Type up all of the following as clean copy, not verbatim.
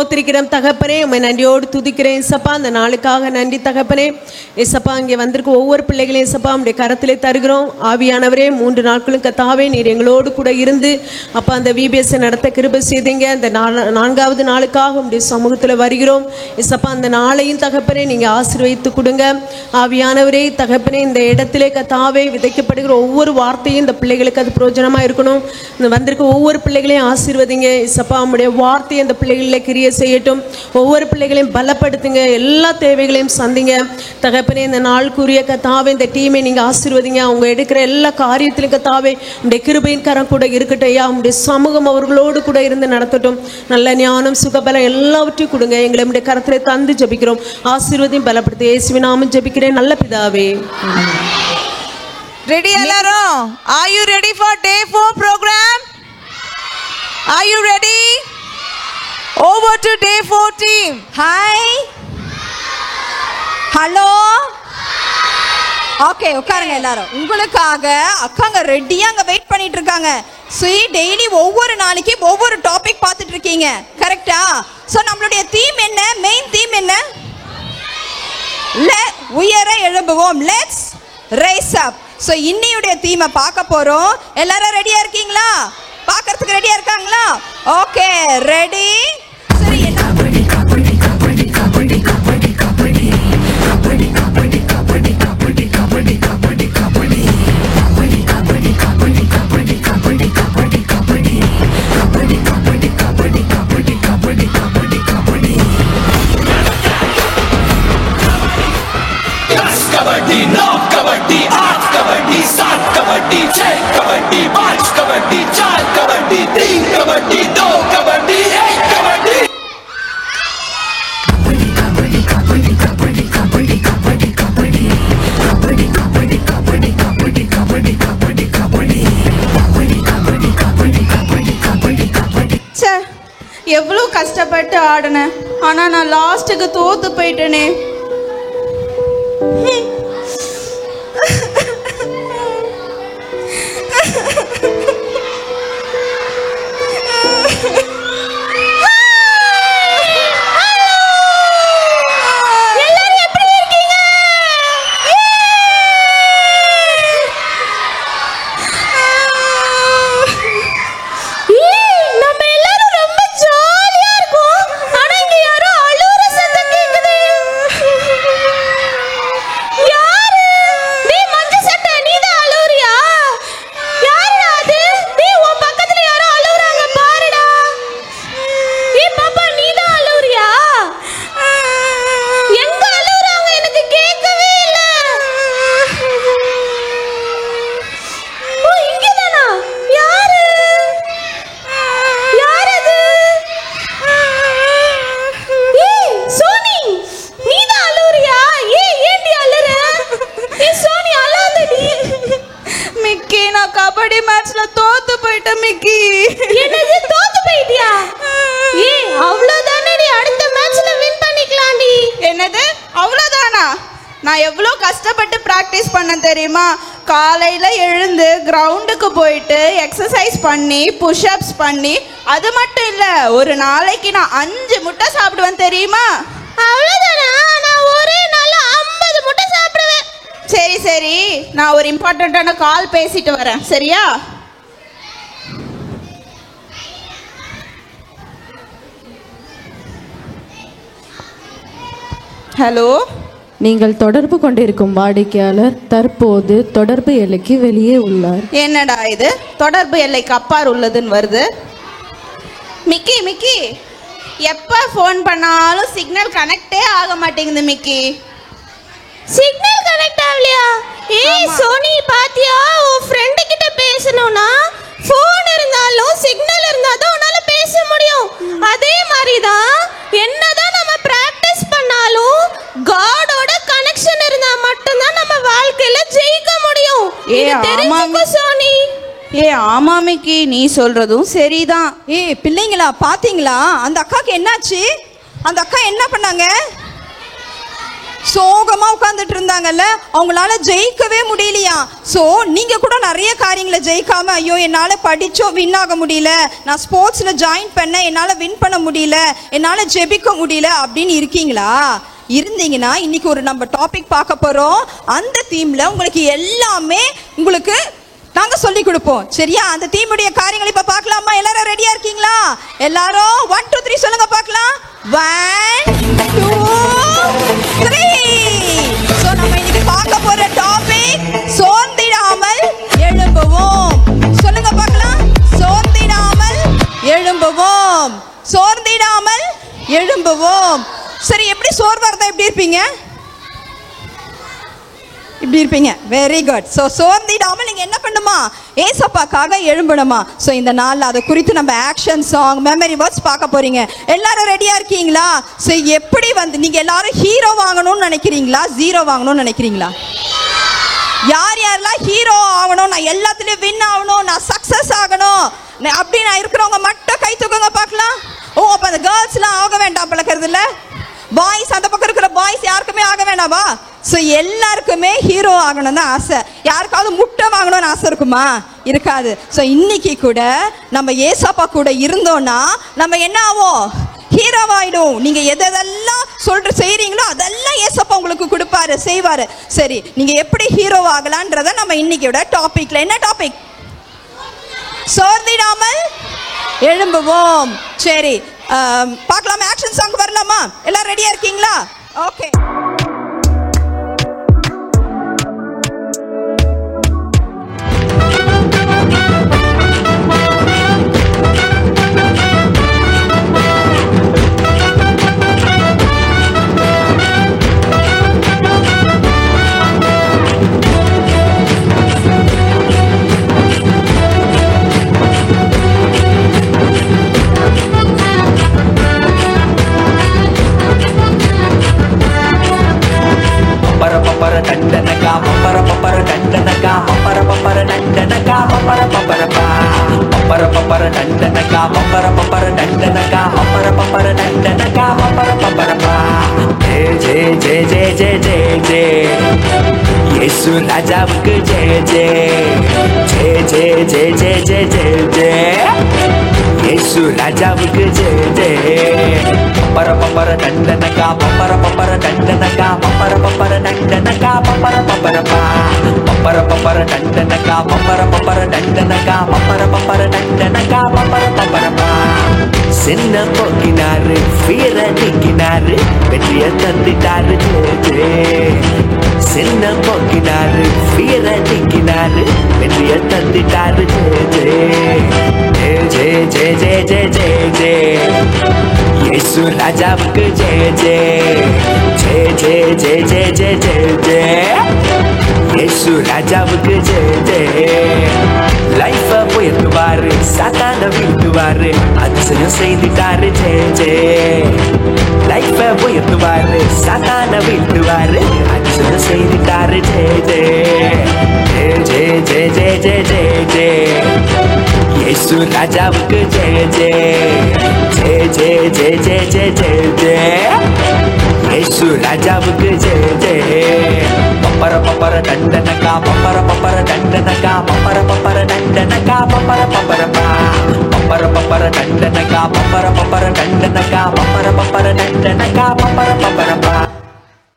ஸ்தோத்திரிக்கிறோம் தகப்பனே. உம்மை நன்றியோடு துதிக்கிறேன் ஏசப்பா. அந்த நாளுக்காக நன்றி தகப்பனே. ஏசப்பா இங்கே வந்திருக்க ஒவ்வொரு பிள்ளைகளையும் ஏசப்பா உம்முடைய கரத்திலே தருகிறோம். ஆவியானவரே 3 நாட்களும் கத்தாவே நீர் எங்களோடு கூட இருந்து அப்பா அந்த விபிஎஸ் நடத்த கிருபை செய்தீங்க. அந்த 4வது நாளுக்காக உம்முடைய சமூகத்தில் வருகிறோம் ஏசப்பா. அந்த நாளையும் தகப்பனே நீங்கள் ஆசீர்வதித்து கொடுங்க. ஆவியானவரே தகப்பனே, இந்த இடத்திலே கத்தாவே விதைக்கப்படுகிற ஒவ்வொரு வார்த்தையும் இந்த பிள்ளைகளுக்கு அது பிரயோஜனமாக இருக்கணும். இந்த வந்திருக்க ஒவ்வொரு பிள்ளைகளையும் ஆசீர்வதிங்க ஏசப்பா. உம்முடைய வார்த்தையை அந்த பிள்ளைகளில் கிரிய செய்யட்டும். ஒவ்வொரு பிள்ளைகளையும் பலப்படுத்துங்க. எல்லா தேவைகளையும் சந்திங்க தகப்பனே. இந்த நாளுக்குரிய கத்தாவே இந்த டீமை நீங்கள் ஆசீர்வதிங்க. அவங்க எடுக்கிற எல்லா காரியத்திலும் கத்தாவே உம்முடைய கிருபையின் கரம் கூட இருக்கட்டும் ஐயா. உம்முடைய சமூகம் அவர்களோடு கூட இருந்து நடத்தட்டும். நல்ல ஞானம் சுகபலம் எல்லாவற்றையும் கொடுங்க. எங்களை உம்முடைய கரத்திலே தந்து ஜெபிக்கிறோம். ஆசீர்வதியும் பலப்படுத்தி இயேசுவின் நாமத்தில் ஜெபிக்கிறேன் நல்ல பிதாவே. ரெடி எல்லாரும்? Are you ready for day 4 program? Are you ready? Over to day 4 team. Hi. Hello. Okay, உட்காருங்க எல்லாரும். உங்களுக்காக அக்காங்க ரெடியா அங்க வெயிட் பண்ணிட்டு இருக்காங்க. டெய்லி ஒவ்வொரு நாளைக்கு ஒவ்வொரு டாபிக் பார்த்துட்டு இருக்கீங்க, கரெக்டா? ஸோ நம்மளுடைய தீம் என்ன? மெயின் தீம் என்ன? உயர எழும்புவோம். Let's rise up. ஸோ இன்னையுடைய தீமை பார்க்க போறோம். எல்லாரும் ரெடியா இருக்கீங்களா? பார்க்கறதுக்கு ரெடியா இருக்காங்களா? Okay, ready. சரி, என்ன कबड्डी 9 कबड्डी 8 कबड्डी 7 कबड्डी 6 कबड्डी 5 कबड्डी 4 कबड्डी 3 कबड्डी 2 कबड्डी 1 कबड्डी எவ்வளோ கஷ்டப்பட்டு ஆடினேன், ஆனால் நான் லாஸ்ட்டுக்கு தோத்து போயிட்டேனே. கபடி மேட்ச்ல தோத்து போயிட்டேன் மிக்கி. என்னது தோத்து போயிட்டியா? அவ்வளவுதானே, நீ அடுத்த மேட்ச்ல வின் பண்ணிக்கலாம்டி. என்னது அவ்வளவுதானா? நான் எவ்வளோ கஷ்டப்பட்டு ப்ராக்டிஸ் பண்ணேன் தெரியுமா? காலையில் எழுந்து கிரவுண்டுக்கு போயிட்டு எக்ஸசைஸ் பண்ணி புஷ்அப்ஸ் பண்ணி, அது மட்டும் இல்லை ஒரு நாளைக்கு நான் 5 முட்டை சாப்பிடுவேன் தெரியுமா? அவ்வளவுதானா? நான் ஒரே நாள் 50 முட்டை சாப்பிடுவேன். சரி சரி, நான் ஒரு இம்பார்ட்டண்ட்டான கால் பேசிட்டு வரேன், சரியா? ஹலோ, நீங்கள் தொடர்பு கொண்டிருக்கும் வாடிக்கையாளர் தற்போது தொடர்பு எல்லைக்கு வெளியே உள்ளார். என்னடா இது தொடர்பு எல்லைக்கு அப்பால் உள்ளதுன்னு வருது? மிக்கி மிக்கி, எப்போ ஃபோன் பண்ணாலும் சிக்னல் கனெக்டே ஆக மாட்டேங்குது மிக்கி. சிக்னல் கனெக்ட் ஆகலையா? சோனி பாத்தியா, உன் ஃப்ரெண்டு கிட்ட பேசணும்னா ஃபோன் இருந்தாலும் சிக்னல் இருந்தாதான் உன்னால பேச முடியும். அதே மாதிரி தான் என்னதான் நம்ம பிராக்டிஸ் பண்ணாலும் காடோட கனெக்ஷன் இருந்தா மட்டும்தான் நம்ம வாழ்க்கையில ஜெயிக்க முடியும். தெரிஞ்சுக்கோ சோனி. ஆமா மிக்கி, நீ சொல்றதும் சரிதான். பிள்ளைங்களா பாத்தீங்களா, அந்த அக்காக்கு என்னாச்சு? அந்த அக்கா என்ன பண்ணாங்க? சோகமா உட்கார்ந்துட்டு இருந்தாங்கல்ல, அவங்களால ஜெயிக்கவே முடியலையா. ஸோ நீங்க கூட நிறைய காரியங்களை ஜெயிக்காம, ஐயோ என்னால படிச்சோ வின் ஆக முடியல, நான் ஸ்போர்ட்ஸ்ல ஜாயின் பண்ண என்னால வின் பண்ண முடியல, என்னால ஜெபிக்க முடியல அப்படின்னு இருக்கீங்களா? இருந்தீங்கன்னா இன்னைக்கு ஒரு நம்ம டாபிக் பார்க்க போறோம். அந்த தீம்ல உங்களுக்கு எல்லாமே உங்களுக்கு நாங்க சொல்லி கொடுப்போம். சரியா? அந்த தீமுடைய காரியங்களை இப்ப பார்க்கலாமா? எல்லாரும் ரெடியா இருக்கீங்களா? எல்லாரும் 1 2 3 சொல்லுங்க பார்க்கலாம். 1 2 3. சோ நம்ம இன்னைக்கு பார்க்க போற டாபிக் சோர்ந்திடாமல் எழும்புவோம். சொல்லுங்க பார்க்கலாம். சோர்ந்திடாமல் எழும்புவோம். சோர்ந்திடாமல் எழும்புவோம். சரி, எப்படி சோர்வா இருந்தா எப்படி இருப்பீங்க? இப்படி இருப்பீங்க. Very good. ஸோ சோர்ந்திடாமல் நீங்கள் என்ன பண்ணுமா? ஏசப்பாக்காக எழும்பணுமா? ஸோ இந்த நாளில் அதை குறித்து நம்ம ஆக்ஷன் சாங், மெமரி வேர்ட்ஸ் பார்க்க போறீங்க. எல்லாரும் ரெடியாக இருக்கீங்களா? ஸோ எப்படி நீங்கள் எல்லாரும் ஹீரோ வாங்கணும்னு நினைக்கிறீங்களா, ஜீரோ வாங்கணும்னு நினைக்கிறீங்களா? யார் யாரெல்லாம் ஹீரோ ஆகணும், நான் எல்லாத்துலேயும் வின் ஆகணும், நான் சக்ஸஸ் ஆகணும் அப்படி நான் இருக்கிறவங்க மட்டும் கை தூக்குங்க பார்க்கலாம். ஓ, அப்போ அந்த கேர்ள்ஸ்லாம் ஆக வேண்டாம் பழக்கிறது இல்லை. பாய்ஸ், அந்த பக்கம் இருக்கிற பாய்ஸ் யாருக்குமே ஆக வேண்டாமா? ஸோ எல்லாருக்குமே ஹீரோ ஆகணும் தான் ஆசை. யாருக்காவது முட்டை வாங்கணும்னு ஆசை இருக்குமா? இருக்காது. ஸோ இன்னைக்கு கூட நம்ம ஏசப்பா கூட இருந்தோம்னா நம்ம என்ன ஆகும்? ஹீரோவாயிடும். நீங்க எதெல்லாம் செய்றீங்களோ அதெல்லாம் ஏசப்பா உங்களுக்கு கொடுப்பாரு, செய்வாரு. சரி, நீங்க எப்படி ஹீரோ ஆகலான்றத நம்ம இன்னைக்கோட டாபிக்ல. என்ன டாபிக்? சோர்ந்திடாமல் எழும்புவோம். சரி, பார்க்கலாம். ஆக்ஷன் சாங் வரலாமா? எல்லாரும் ரெடியா இருக்கீங்களா? ஓகே. येशू राजाவுக்கு जय जय जय जय जय जय जय जय जय येशू राजाவுக்கு जय जय पपर पपर डंडनका पपर पपर डंडनका पपर पपर डंडनका पपर पपर पा पपर पपर डंडनका पपर पपर डंडनका पपर पपर डंडनका पपर पपर पा சின்ன போக்கினாரு வீரடிக்கினாரு வெற்றிய தந்திட்டாரு ஜெய ஜெய சின்ன போக்கினாரு வீரடிக்கினாரு வெற்றிய தந்திட்டாரு ஜெய ஜெய ஜெய ஜெய ஜெய ஜெய ஜெய येशू राजाவுக்கு जय जय जय जय जय जय जय जय जय येशू राजाவுக்கு जय जय லைஃப உயர்த்துவாரு சாத்தான வீழ்த்துவாரு அதிசயம் செய்துட்டாரு ஜெய ஜெய லைஃப உயர்த்துவாரு சாத்தான வீழ்த்துவாரு அதிசயம் செய்துட்டாரு ஜெய ஜெய ஜெய ஜெய ஜெய ஜெய ஜெய ஜெய येशू राजाவுக்கு जय जय जय जय जय जय जय जय जय येशू राजाவுக்கு जय जय पपर पपर डंडनका पपर पपर डंडनका पपर पपर डंडनका पपर पपर पा पपर पपर डंडनका पपर पपर डंडनका पपर पपर डंडनका पपर पपर पा.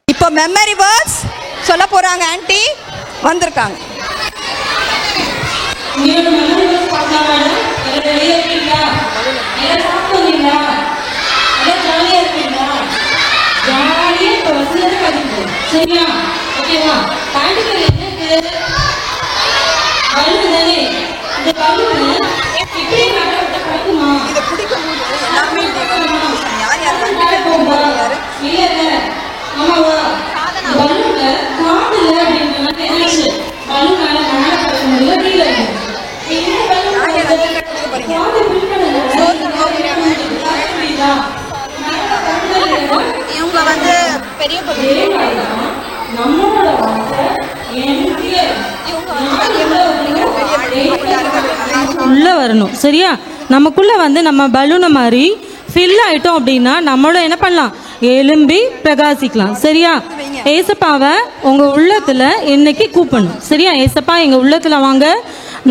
இப்போ மெமரி வேர்ட்ஸ் சொல்ல போறாங்க. ஆன்ட்டி வந்திருக்காங்க. சரியா? ஓகேவா? பாண்டிகர் என்னது? பலூன் தானே. இந்த பலூன் இப்படி நகரத்தை பறக்குமா? இத பிடிக்கும் போது எல்லாமே யார் யார் இல்ல இல்ல ஆமாவா? பலூன்ல காதுல அப்படின்ற தெரிஞ்சு பலூனால மேல பறக்க முடியல, கீழே இருக்கு. இந்த பலூன் காது பிடிக்கணும். இவங்க வந்து பெரிய நம்மளோட வார்த்தை உள்ள வரணும். சரியா? நமக்குள்ள வந்து நம்ம பலூனை மாதிரி ஃபில் ஆயிட்டோம் அப்படின்னா நம்மளோட என்ன பண்ணலாம்? எலும்பி பிரகாசிக்கலாம். சரியா? ஏசப்பாவை உங்கள் உள்ளத்தில் இன்னைக்கு கூப்பிடணும். சரியா? ஏசப்பா எங்கள் உள்ளத்தில் வாங்க,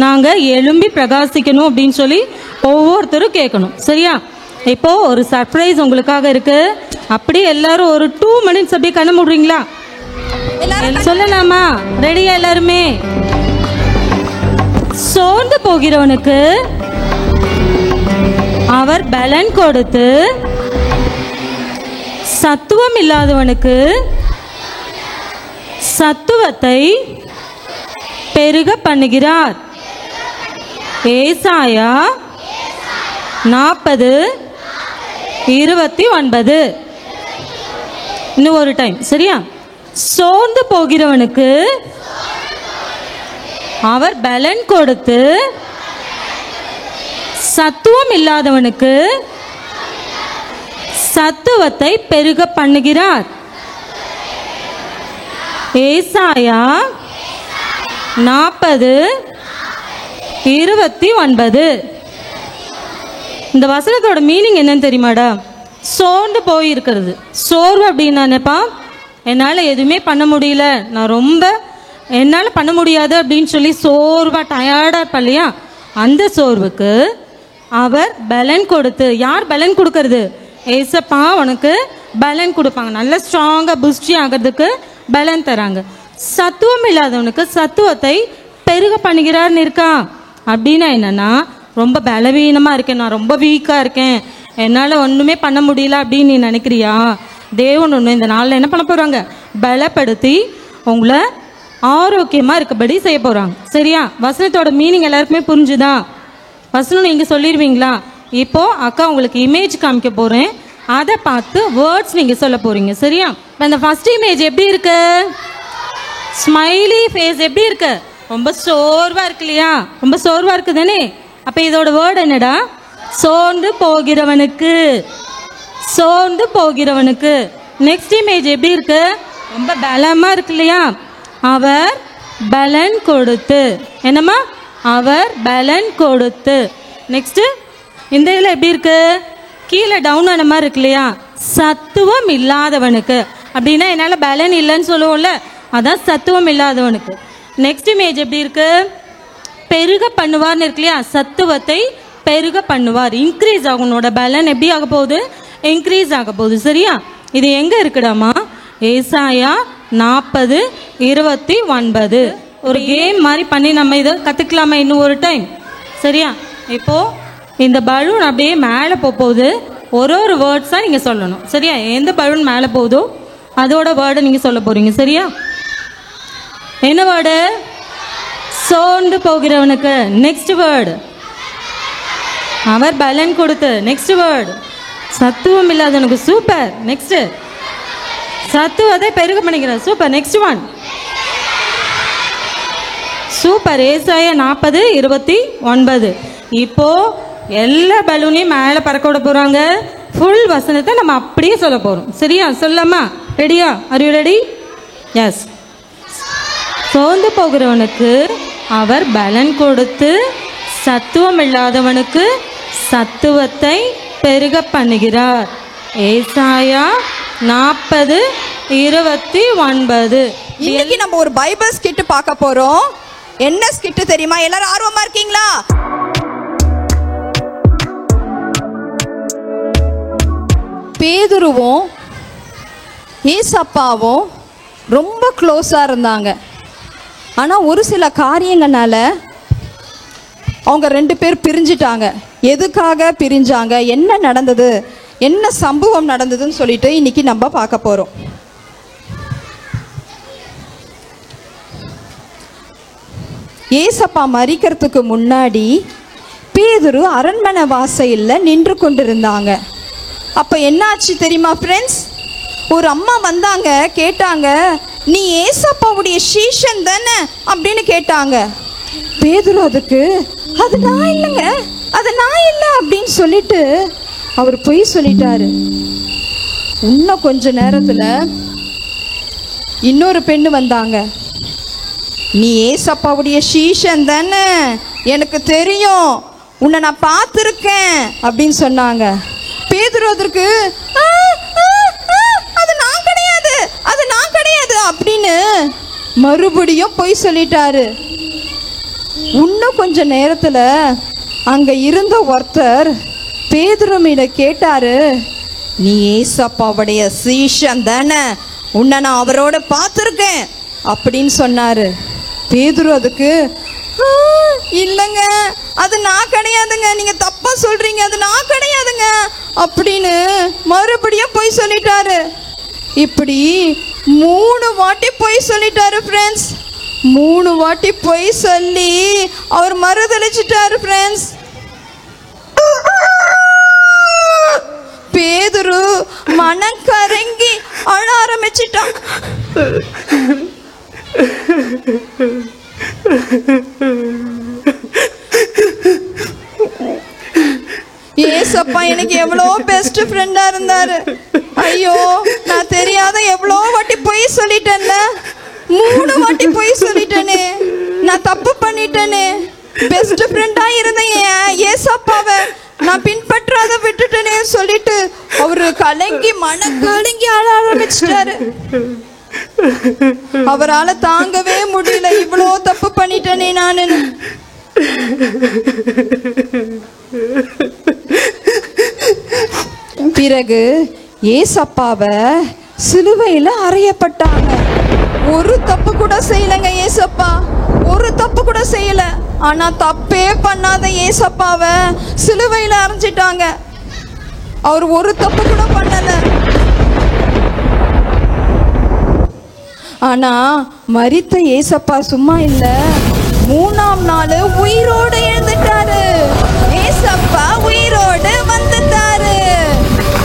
நாங்கள் எழும்பி பிரகாசிக்கணும் அப்படின்னு சொல்லி ஒவ்வொருத்தரும் கேட்கணும். சரியா? இப்போ ஒரு சர்ப்ரைஸ் உங்களுக்காக இருக்கு. அப்படியே எல்லாரும் ஒரு 2 minutes அப்படியே கண்ண மூடுறீங்களா? சொல்லலாமா? ரெடியா எல்லாருமே? சோர்ந்து போகிறவனுக்கு அவர் பலன் கொடுத்து, சத்துவம் இல்லாதவனுக்கு சத்துவத்தை பெருக பண்ணுகிறார். ஏசாயா 40:29. இன்னும் ஒரு டைம். சரியா? சோர்ந்து போகிறவனுக்கு அவர் பலன் கொடுத்து, சத்துவம் இல்லாதவனுக்கு சத்துவத்தை பெருக பண்ணுகிறார். ஏசாயா 40:29. இந்த வசனத்தோட மீனிங் என்னன்னு தெரியுமாடா? சோர்ந்து போயிருக்கிறது. சோர்வு அப்படின்னானேப்பா, என்னால் எதுவுமே பண்ண முடியல, நான் ரொம்ப என்னால் பண்ண முடியாது அப்படின்னு சொல்லி சோர்வாக டயர்டாக இருப்பா இல்லையா? அந்த சோர்வுக்கு அவர் பலன் கொடுத்து. யார் பலன் கொடுக்கறது? ஏசப்பா உனக்கு பலன் கொடுப்பாங்க. நல்ல ஸ்ட்ராங்காக புஷ்டி ஆகிறதுக்கு பலன் தராங்க. சத்துவம் இல்லாதவனுக்கு சத்துவத்தை பெருக பண்ணுகிறார்னு இருக்கா? அப்படின்னா என்னன்னா, ரொம்ப பலவீனமாக இருக்கேன், நான் ரொம்ப வீக்காக இருக்கேன், என்னால் ஒன்றுமே பண்ண முடியல அப்படின்னு நீ நினைக்கிறியா? தேவன் ஒன்று இந்த நாளில் என்ன பண்ண போகிறாங்க? பலப்படுத்தி உங்களை ஆரோக்கியமாக இருக்கபடி செய்ய போகிறாங்க. சரியா? வசனத்தோட மீனிங் எல்லாருக்குமே புரிஞ்சுதா? வசனம் நீங்கள் சொல்லிடுவீங்களா? இப்போது அக்கா உங்களுக்கு இமேஜ் காமிக்க போகிறேன், அதை பார்த்து வேர்ட்ஸ் நீங்கள் சொல்ல போகிறீங்க. சரியா? இப்போ இந்த ஃபர்ஸ்ட் இமேஜ் எப்படி இருக்கு? ஸ்மைலி ஃபேஸ் எப்படி இருக்கு? ரொம்ப சோர்வாக இருக்கு இல்லையா? ரொம்ப சோர்வாக இருக்குது தானே? அப்போ இதோட வேர்டு என்னடா? சோர்ந்து போகிறவனுக்கு. சோர்ந்து போகிறவனுக்கு. நெக்ஸ்ட் இமேஜ் எப்படி இருக்கு? ரொம்ப பலமாக இருக்கு இல்லையா? அவர் பலன் கொடுத்து. என்னம்மா? அவர் பலன் கொடுத்து. நெக்ஸ்ட்டு இந்த இதில் எப்படி இருக்கு? கீழே டவுன் ஆன மாதிரி இருக்கு இல்லையா? சத்துவம் இல்லாதவனுக்கு. அப்படின்னா என்னால் பலன் இல்லைன்னு சொல்லுவோம்ல, அதான் சத்துவம் இல்லாதவனுக்கு. நெக்ஸ்ட் இமேஜ் எப்படி இருக்கு? பெருக பண்ணுவார்னு இருக்கு இல்லையா? சத்துவத்தை பெருக பண்ணுவார். இன்க்ரீஸ் ஆகும். உன்னோட பலன் எப்படி ஆக போகுது? இன்க்ரீஸ் ஆக போகுது. சரியா? இது எங்கே இருக்குடாமா? ஏசாயா 40:29. ஒரு கேம் மாதிரி பண்ணி நம்ம இதை கற்றுக்கலாமா இன்னும் ஒரு டைம்? சரியா? இப்போது இந்த பலூன் அப்படியே மேலே போகுது. ஒரு ஒரு வேர்ட்ஸாக நீங்கள் சொல்லணும். சரியா? எந்த பலூன் மேலே போகுதோ அதோட வேர்டை நீங்கள் சொல்ல போகிறீங்க. சரியா? என்ன வேர்டு? சோர்ந்து போகிறவனுக்கு. நெக்ஸ்ட் வேர்டு அவர் பலன் கொடுத்து. நெக்ஸ்ட் வேர்டு சத்துவம் இல்லாதவனுக்கு. சூப்பர். நெக்ஸ்ட் சத்துவத்தை பெருக பண்ணிக்கிறார். சூப்பர். Next one super. ஏசாயா 40:29. இப்போ எல்லா பலூனையும் மேலே பறக்க விட போகிறாங்க. ஃபுல் வசனத்தை நம்ம அப்படியே சொல்ல போகிறோம். சரியா? சொல்லாமா? ரெடியா? Are you ready? எஸ். சோர்ந்து போகிறவனுக்கு அவர் பலன் கொடுத்து, சத்துவம் இல்லாதவனுக்கு சத்துவத்தை பெருக பண்ணுகிறார். ஏசாயா 40:29. இன்னைக்கு நம்ம ஒரு பைபிள் ஸ்கிட் பார்க்க போறோம். என்ன ஸ்கிட் தெரியுமா? எல்லாரும் ஆர்வமா இருக்கீங்களா? பேதுருவும் ஏசப்பாவும் ரொம்ப க்ளோஸா இருந்தாங்க. ஆனா ஒரு சில காரியங்களால அவங்க 2 பேர் பிரிஞ்சிட்டாங்க. எதுக்காக பிரிஞ்சாங்க, என்ன நடந்தது, என்ன சம்பவம் நடந்ததுன்னு சொல்லிட்டு இன்னைக்கு நம்ம பார்க்க போறோம். ஏசப்பா மரிக்கிறதுக்கு முன்னாடி பேதுரு அரண்மனை வாசலில் நின்று கொண்டிருந்தாங்க. அப்போ என்னாச்சு தெரியுமா ஃப்ரெண்ட்ஸ்? ஒரு அம்மா வந்தாங்க, கேட்டாங்க, நீ ஏசப்பாவுடைய சீஷன் தானே அப்படின்னு கேட்டாங்க. பேதுரு அதுக்கு, அது நான் இல்லைங்க, அது நான் இல்லை அப்படின்னு சொல்லிட்டு அவர் பொய் சொல்லிட்டாரு. இன்னும் கொஞ்ச நேரத்தில் இன்னொரு பெண்ணு வந்தாங்க. நீ ஏசப்பாவுடைய சீஷன் தானே, எனக்கு தெரியும், உன்னை நான் பார்த்துருக்கேன் அப்படின்னு சொன்னாங்க. பேதுரு அதற்கு, அது நான் கிடையாது, அது நான் கிடையாது மறுபடியும் பொய் சொல்லிட்டாரு. இன்னும் கொஞ்ச நேரத்துல அங்க இருந்த ஒருத்தர் பேதுருவிட கேட்டாரு, நீ ஏசப்பாவுடைய சீஷன் தானே, உன்னை நான் அவரோட பார்த்துருக்கேன் அப்படின்னு சொன்னாரு. பேதுரு அதுக்கு, இல்லைங்க அது நான் கிடையாதுங்க, நீங்க தப்பா சொல்றீங்க, அது நான் கிடையாதுங்க அப்படின்னு மறுபடியும் பொய் சொல்லிட்டாரு. இப்படி 3 வாட்டி பொய் சொல்லிட்டாரு ஃப்ரெண்ட்ஸ். 3 வாட்டி பொய் சொல்லி அவர் மறுதளிச்சிட்டாரு ஃப்ரெண்ட்ஸ். பேதுரு மனம் கரங்கி அழ ஆரம்பிச்சிட்டான். ஏசப்பா எனக்கு எவ்வளோ பெஸ்ட் ஃப்ரெண்டா இருந்தாரு. ஐயோ நான் தெரியாத எவ்வளோ வாட்டி பொய் சொல்லிட்டேன்ல, 3 வாட்டி பொய் சொல்லிட்டேனே, நான் தப்பு பண்ணிட்டேனே. பெஸ்ட் ஃப்ரெண்டா இருந்த ஏசப்பாவை நான் பின்பற்றாத விட்டுட்டேனே சொல்லிட்டு அவரு கலங்கி மனம் கலங்கி ஆள ஆரம்பிச்சிட்டாரு. அவரால் தாங்கவே முடியல, இவ்வளோ தப்பு பண்ணிட்டேனே நானு. பிறகு ஏசப்பாவை சிலுவையில அறையப்பட்டாங்க. ஒரு தப்பு கூட செய்யலங்க ஏசப்பா, ஒரு தப்பு கூட செய்யல. ஆனா தப்பே பண்ணாத ஏசப்பாவை சிலுவையில அறைஞ்சிட்டாங்க. அவர் ஒரு தப்பு கூட பண்ணல. ஆனா மரித்த ஏசப்பா சும்மா இல்ல, 3ஆம் நாள் உயிரோடு எழுந்துட்டாரு. ஏசப்பா உயிரோடு வந்துட்டாரு,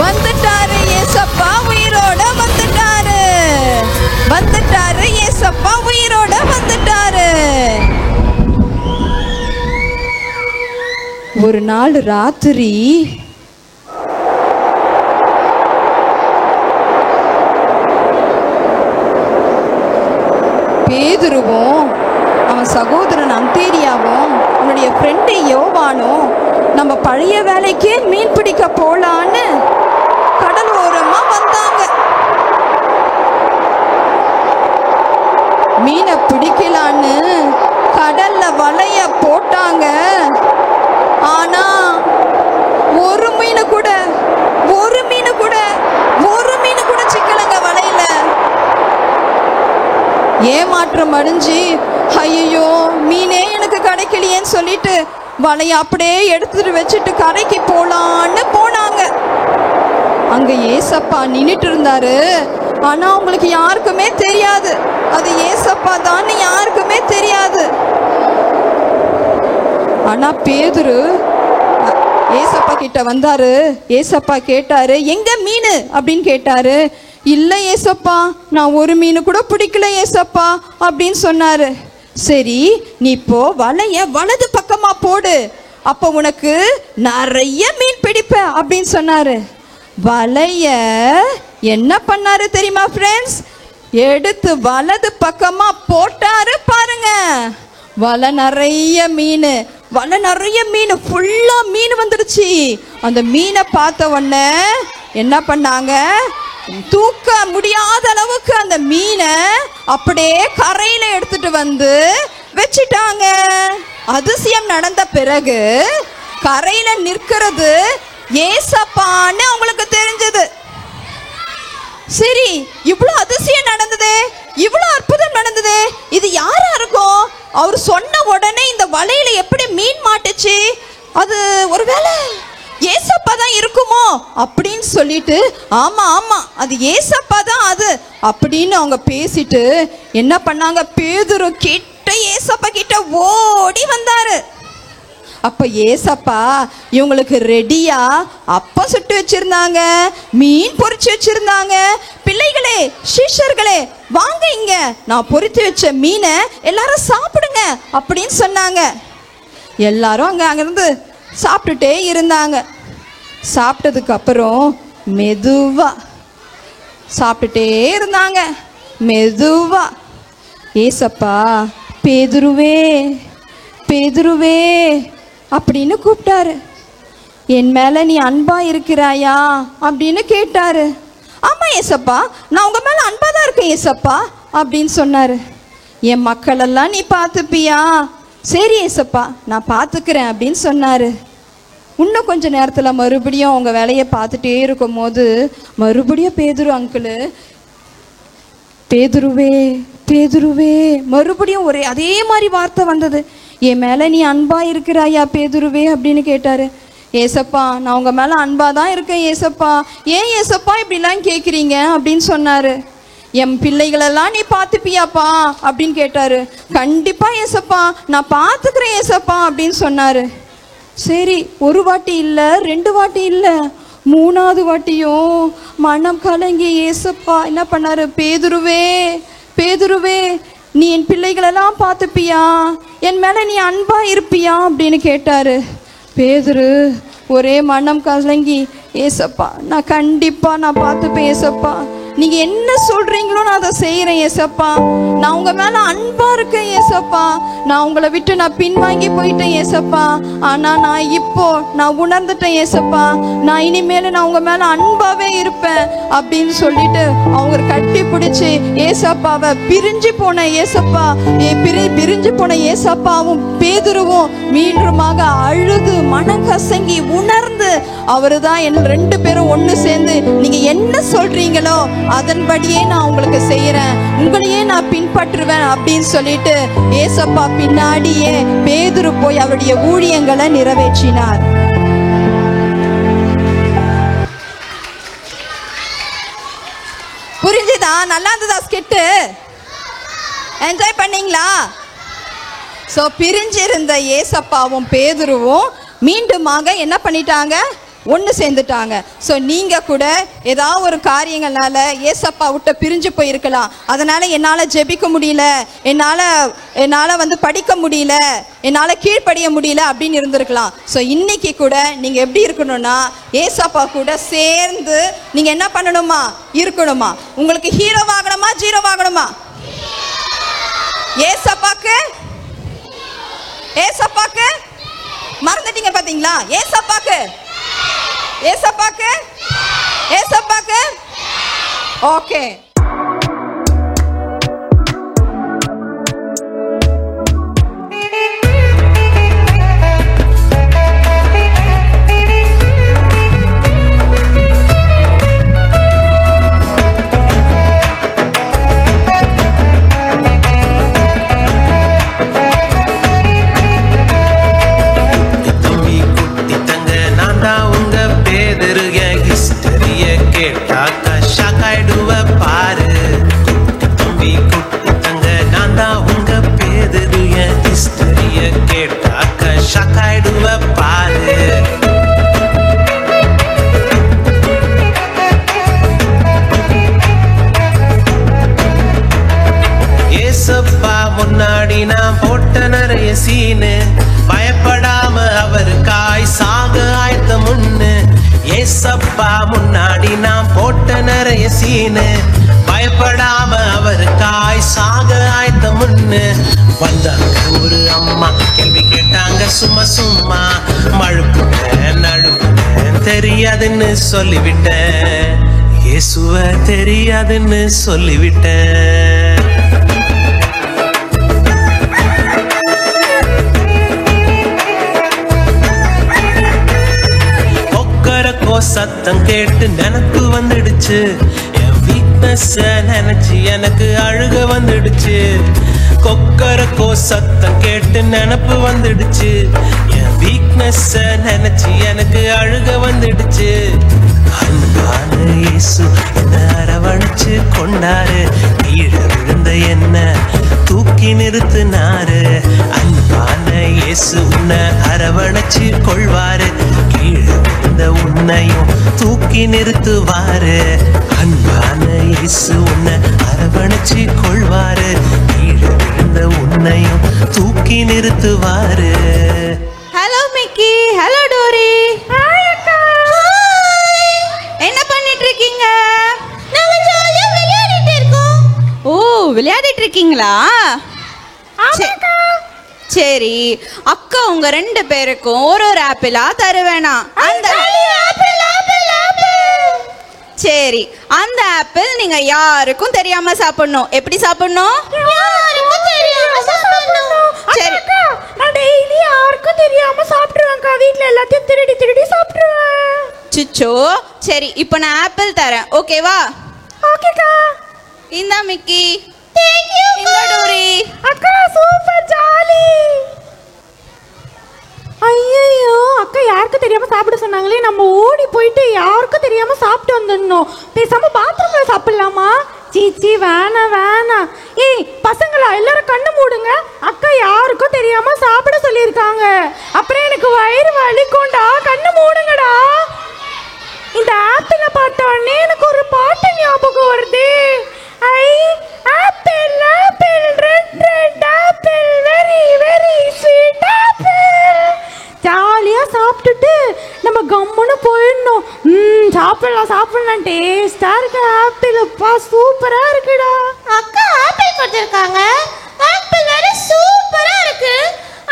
வந்துட்டாரு ஏசப்பா உயிரோட வந்துட்டாரு, வந்துட்டாரு ஏசப்பா உயிரோட வந்துட்டாரு. ஒரு நாள் ராத்திரி பேதுருவும் அவன் சகோதரன் அந்தேரியாவும் அவனுடைய ஃப்ரெண்டு யோவானும் நம்ம பழைய வேலைக்கே மீன் பிடிக்க போலான்னு கடல் ஓரமா வந்தாங்க. மீனை பிடிக்கலான்னு கடல்ல வலைய போட்டாங்க. ஆனா ஒரு மீன் கூட சிக்கலங்க வலையில. ஏமாற்றம் அடைஞ்சு ஐயோ மீனே எனக்கு கிடைக்கலையேன்னு சொல்லிட்டு வலையை அப்படியே எடுத்துட்டு வச்சுட்டு கரைக்கு போலான்னு போனாங்க. அங்க ஏசப்பா நின்னுட்டு இருந்தாரு. ஆனா அவங்களுக்கு யாருக்குமே தெரியாது அது ஏசப்பா தான், யாருக்குமே தெரியாது. ஆனா பேதுரு ஏசப்பா கிட்ட வந்தாரு. ஏசப்பா கேட்டாரு, எங்க மீன் அப்படின்னு கேட்டாரு. இல்ல ஏசப்பா, நான் ஒரு மீன் கூட பிடிக்கல ஏசப்பா அப்படின்னு சொன்னாரு. சரி நீ இப்போ வலைய வலது பக்கமா போடு, அப்ப உனக்கு நிறைய மீன் பிடிப்ப அப்படின்னு சொன்னாரு. வலைய என்ன பண்ணாரு தெரியுமா ஃப்ரெண்ட்ஸ்? எடுத்து வலது பக்கமா போட்டாரு. பாருங்க, வலை நிறைய மீன், ஃபுல்லா மீன் வந்துடுச்சு. அந்த மீனை பார்த்த உடனே என்ன பண்ணாங்க, தூக்க முடியாத அளவுக்கு அந்த மீனை அப்படியே கரையில எடுத்துட்டு வந்து வச்சிட்டாங்க. அதிசயம் நடந்த பிறகு கரையில நிற்கிறது ஏசப்பான்னு அவங்களுக்கு தெரிஞ்சது. சரி, இவ்வளவு அதிசயம் நடந்தது, இவ்வளவு அற்புதம் நடந்தது, இது யாரா இருக்கும்? அவர் சொன்ன உடனே இந்த வலையில எப்படி மீன் மாட்டுச்சு? அது ஒருவேளை ஏசப்பா தான் இருக்குமோ அப்படின்னு சொல்லிட்டு, ஆமா ஆமா அது ஏசப்பா தான் அது அப்படின்னு அவங்க பேசிட்டு என்ன பண்ணாங்க, பேதுரு கிட்ட ஏசப்பா கிட்ட ஓடி வந்தாரு. அப்ப ஏசப்பா இவங்களுக்கு ரெடியா அப்பம் சுட்டு வச்சிருந்தாங்க, மீன் பொரிச்சு வச்சிருந்தாங்க. பிள்ளைகளே, சிஷ்யர்களே, வாங்க இங்க, நான் பொரித்து வச்ச மீனை எல்லாரும் சாப்பிடுங்க அப்படின்னு சொன்னாங்க. எல்லாரும் அங்கிருந்து சாப்பிட்டுட்டே இருந்தாங்க. சாப்பிட்டதுக்கு அப்புறம் மெதுவா சாப்பிட்டுட்டே இருந்தாங்க. மெதுவா ஏசப்பா பேதுருவே பேதுருவே அப்படின்னு கூப்பிட்டாரு. என் மேல நீ அன்பா இருக்கிறாயா அப்படின்னு கேட்டாரு. ஆமா ஏசப்பா, நான் உங்க மேல அன்பா தான் இருக்கேன் ஏசப்பா அப்படின்னு சொன்னார். என் மக்களெல்லாம் நீ பார்த்துப்பியா? சரி ஏசப்பா நான் பார்த்துக்கிறேன் அப்படின்னு சொன்னார். இன்னும் கொஞ்சம் நேரத்தில் மறுபடியும் அவங்க வேலையை பார்த்துட்டே இருக்கும் போது மறுபடியும் பேதுரு அங்கிள், பேதுருவே பேதுருவே, மறுபடியும் ஒரே அதே மாதிரி வார்த்தை வந்தது. என் மேலே நீ அன்பா இருக்கிறாயா பேதுருவே அப்படின்னு கேட்டார். ஏசப்பா நான் உங்கள் மேலே அன்பாக தான் இருக்கேன் ஏசப்பா, ஏன் ஏசப்பா இப்படிலாம் கேட்குறீங்க அப்படின்னு சொன்னார். என் பிள்ளைகளெல்லாம் நீ பார்த்துப்பியாப்பா அப்படின்னு கேட்டார். கண்டிப்பாக ஏசப்பா நான் பார்த்துக்கிறேன் ஏசப்பா அப்படின்னு சொன்னார். சரி, ஒரு வாட்டி இல்லை, 2 வாட்டி இல்லை, 3வது வாட்டியும் மனம் கலங்கி ஏசப்பா என்ன பண்ணாரு, பேதுருவே பேதுருவே நீ என் பிள்ளைகளெல்லாம் பார்த்துப்பியா, என் மேலே நீ அன்பா இருப்பியா அப்படின்னு கேட்டாரு. பேதுரு ஒரே மனம் கலங்கி ஏசப்பா நான் கண்டிப்பாக நான் பார்த்துப்பேன் ஏசப்பா, நீங்கள் என்ன சொல்கிறீங்களோ நான் அதை செய்கிறேன் ஏசப்பா, நான் உங்கள் மேலே அன்பாக இருக்கேன் ஏசப்பா, நான் உங்களை விட்டு நான் பின்வாங்கி போயிட்டேன் ஏசப்பா, ஆனால் நான் உணர்ந்துட்டேன் ஏசப்பா, நான் இனிமேல் நான் உங்கள் மேலே அன்பாகவே இருப்பேன் அப்படின்னு சொல்லிட்டு அவங்க கட்டி பிடிச்சி ஏசப்பாவை பிரிஞ்சு போன ஏசப்பா பிரிஞ்சு போன ஏசப்பாவும் பேதுருவும் மீண்டுமாக அழுது மனம் கசங்கி உணர்ந்து அவரு தான் என்ன 2 பேரும் ஒன்று சேர்ந்து நீங்கள் என்ன சொல்கிறீங்களோ அதன்படியே நான் உங்களுக்கு செய்யறேன், உங்களையே நான் பின்பற்றுவேன் அப்படின்னு சொல்லிட்டு ஏசப்பா பின்னாடியே பேதுரு போய் அவருடைய ஊழியங்களை நிறைவேற்றினார். புரிஞ்சுதா? நல்லா இருந்ததா ஸ்கிட்டு? என்ஜாய் பண்ணீங்களா? ஸோ பிரிஞ்சிருந்த ஏசப்பாவும் பேதுருவும் மீண்டுமாக என்ன பண்ணிட்டாங்க, ஒன்று சேர்ந்துட்டாங்க. ஸோ நீங்கள் கூட ஏதாவது ஒரு காரியங்களால ஏசப்பா விட்ட பிரிஞ்சு போயிருக்கலாம், அதனால் என்னால் ஜெபிக்க முடியல, என்னால் படிக்க முடியல, என்னால் கீழ்ப்படிய முடியல அப்படின்னு இருந்திருக்கலாம். ஸோ இன்னைக்கு கூட நீங்கள் எப்படி இருக்கணும்னா ஏசப்பா கூட சேர்ந்து நீங்கள் என்ன பண்ணணுமா, இருக்கணுமா. உங்களுக்கு ஹீரோவாகணுமா ஜீரோவாகணுமா? ஏசப்பாக்கு மறந்துட்டீங்க பாத்தீங்களா? ஏசப்பாக்கு ஓகே. முன்னாடி நான் போட்ட நிறைய சீனு, பயப்படாம அவருக்காய் சாக ஆயத்த முன்னு. ஏசப்பா முன்னாடி நான் போட்ட நிறைய சீனு, பயப்படாம அவருக்காய் சாக ஆயத்த முன்னு. வந்தாங்க ஒரு அம்மா, கேள்வி கேட்டாங்க சும்மா சும்மா. மழுப்புட்டேன் நழுப்புட்டேன், தெரியாதுன்னு சொல்லிவிட்டேன், இயேசுவ தெரியாதுன்னு சொல்லிவிட்டேன். சத்தம் கேட்டு நினப்பு வந்துடுச்சு, என் வீக்னஸ் நினைச்சு எனக்கு அழுக வந்துடுச்சு. கொக்கரக்கோ சத்தம் கேட்டு நினப்பு வந்துடுச்சு, என் வீக்னஸ் நினைச்சு எனக்கு அழுக வந்துடுச்சு. அன்பான இயேசு என்ன அரவணைச்சு கொண்டாரு, கீழே விழுந்த என்ன தூக்கி நிறுத்தினாரு. அன்பான இயேசு உன்னை அரவணைச்சு கொள்வாரு, கீழே விழுந்த உன்னையும் தூக்கி நிறுத்துவாரு. அன்பான இயேசு உன்னை அரவணைச்சு கொள்வாரு, கீழே விழுந்த உன்னையும் தூக்கி நிறுத்துவாரு. Hello Mickey. Hello Dory. Hi அக்கா. என்ன பண்ணிட்டு இருக்கீங்க? நாங்க ஜாலியா விளையாடிட்டு இருக்கோம். ஓ, விளையாடிட்டு இருக்கீங்களா? ஆமாக்கா. சரி, அக்கா உங்க 2 பேருக்கும் ஒரு ஆப்பிளா தருவேனா? அந்த சரி, அந்த ஆப்பிள் நீங்க யாருக்கும் தெரியாம சாப்பிடணும். எப்படி சாப்பிடணும்? யாருக்கும் தெரியாம சாப்பிடணும். சரி, நான் டெய்லி யாருக்கும் தெரியாம சாப்பிடுவேன்க்கா. வீட்ல எல்லாத்தையும் திருடி திருடி சாப்பிடுவேன். சிச்சோ. சரி, இப்போ நான் ஆப்பிள் தரேன், ஓகேவா? ஓகேக்கா. இந்த மிக்கி. Thank you. இந்த டோரி. அக்கா சூப்பர் ஜாலி. ஐயோ அக்கா யாருக்கும் தெரியாம சாப்பிட சொன்னாங்களே, நம்ம ஓடி போயிட்டு யாருக்கும் தெரியாம சாப்பிட்டு வந்துடணும். பேசாம பாத்ரூம்ல சாப்பிடலாமா? சீச்சி வேணாம் வேணாம். ஏய் பசங்களா எல்லாரும் கண்ணு மூடுங்க. அக்கா யாருக்கும் தெரியாம சாப்பிட சொல்லியிருக்காங்க. அப்புறம் எனக்கு வயிறு வலிக்கும்டா. கண்ணு மூடுங்கடா. இந்த ஆப்பிள பார்த்த உடனே எனக்கு ஒரு பாட்டு ஞாபகம் வருது. I apple apple red red apple very very sweet apple. ஜாலியா சாப்பிட்டுட்டு நம்ம கம்முன்னு போயிடணும். சாப்பிடலாம் சாப்பிடலாம். டேஸ்டா இருக்கு ஆப்பிள். அப்பா சூப்பரா இருக்குடா. அக்கா ஆப்பிள் கொடுத்துருக்காங்க. ஆப்பிள் வேற சூப்பரா இருக்கு.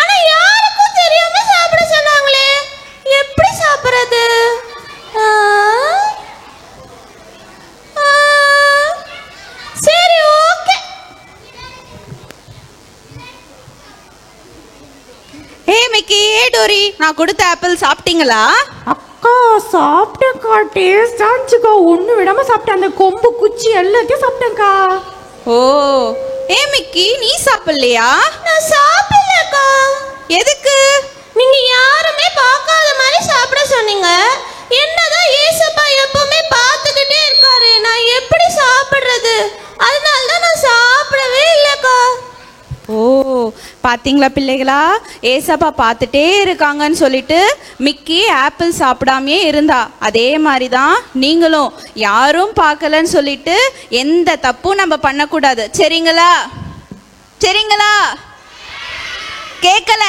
ஆனா யாருக்கும் தெரியாம சாப்பிட சொன்னாங்களே, எப்படி சாப்பிடுறது? சரி ஓகே. ஹே மிக்கி, ஹே டோரி, நான் கொடுத்த ஆப்பிள் சாப்பிட்டீங்களா? அக்கா சாப்பிட்டேன்க்கா. டேஸ்டா இருந்துச்சுக்கா. ஒன்று விடாம சாப்பிட்டேன். அந்த கொம்பு குச்சி எல்லாத்தையும் சாப்பிட்டேன்க்கா. ஓ, ஹே மிக்கி, நீ சாப்பிடலையா? நான் சாப்பிடலக்கா. எதுக்கு? நீங்க யாருமே பார்க்காத மாதிரி சாப்பிட சொன்னீங்க. என்னதான் ஏசப்பா எப்பவுமே பார்த்துக்கிட்டே இருக்காரு, நான் எப்படி சாப்பிடுறது? அதனால தான் நான் சாப்பிடவே இல்லக்கா. ஓ, பாத்தீங்களா பிள்ளைகளா, ஏசப்பா பார்த்துட்டே இருக்காங்கன்னு சொல்லிட்டு மிக்கி ஆப்பிள் சாப்பிடாமே இருந்தா. அதே மாதிரி தான் நீங்களும் யாரும் பார்க்கலன்னு சொல்லிட்டு எந்த தப்பும் நம்ம பண்ணக்கூடாது. சரிங்களா? சரிங்களா? கேட்கல?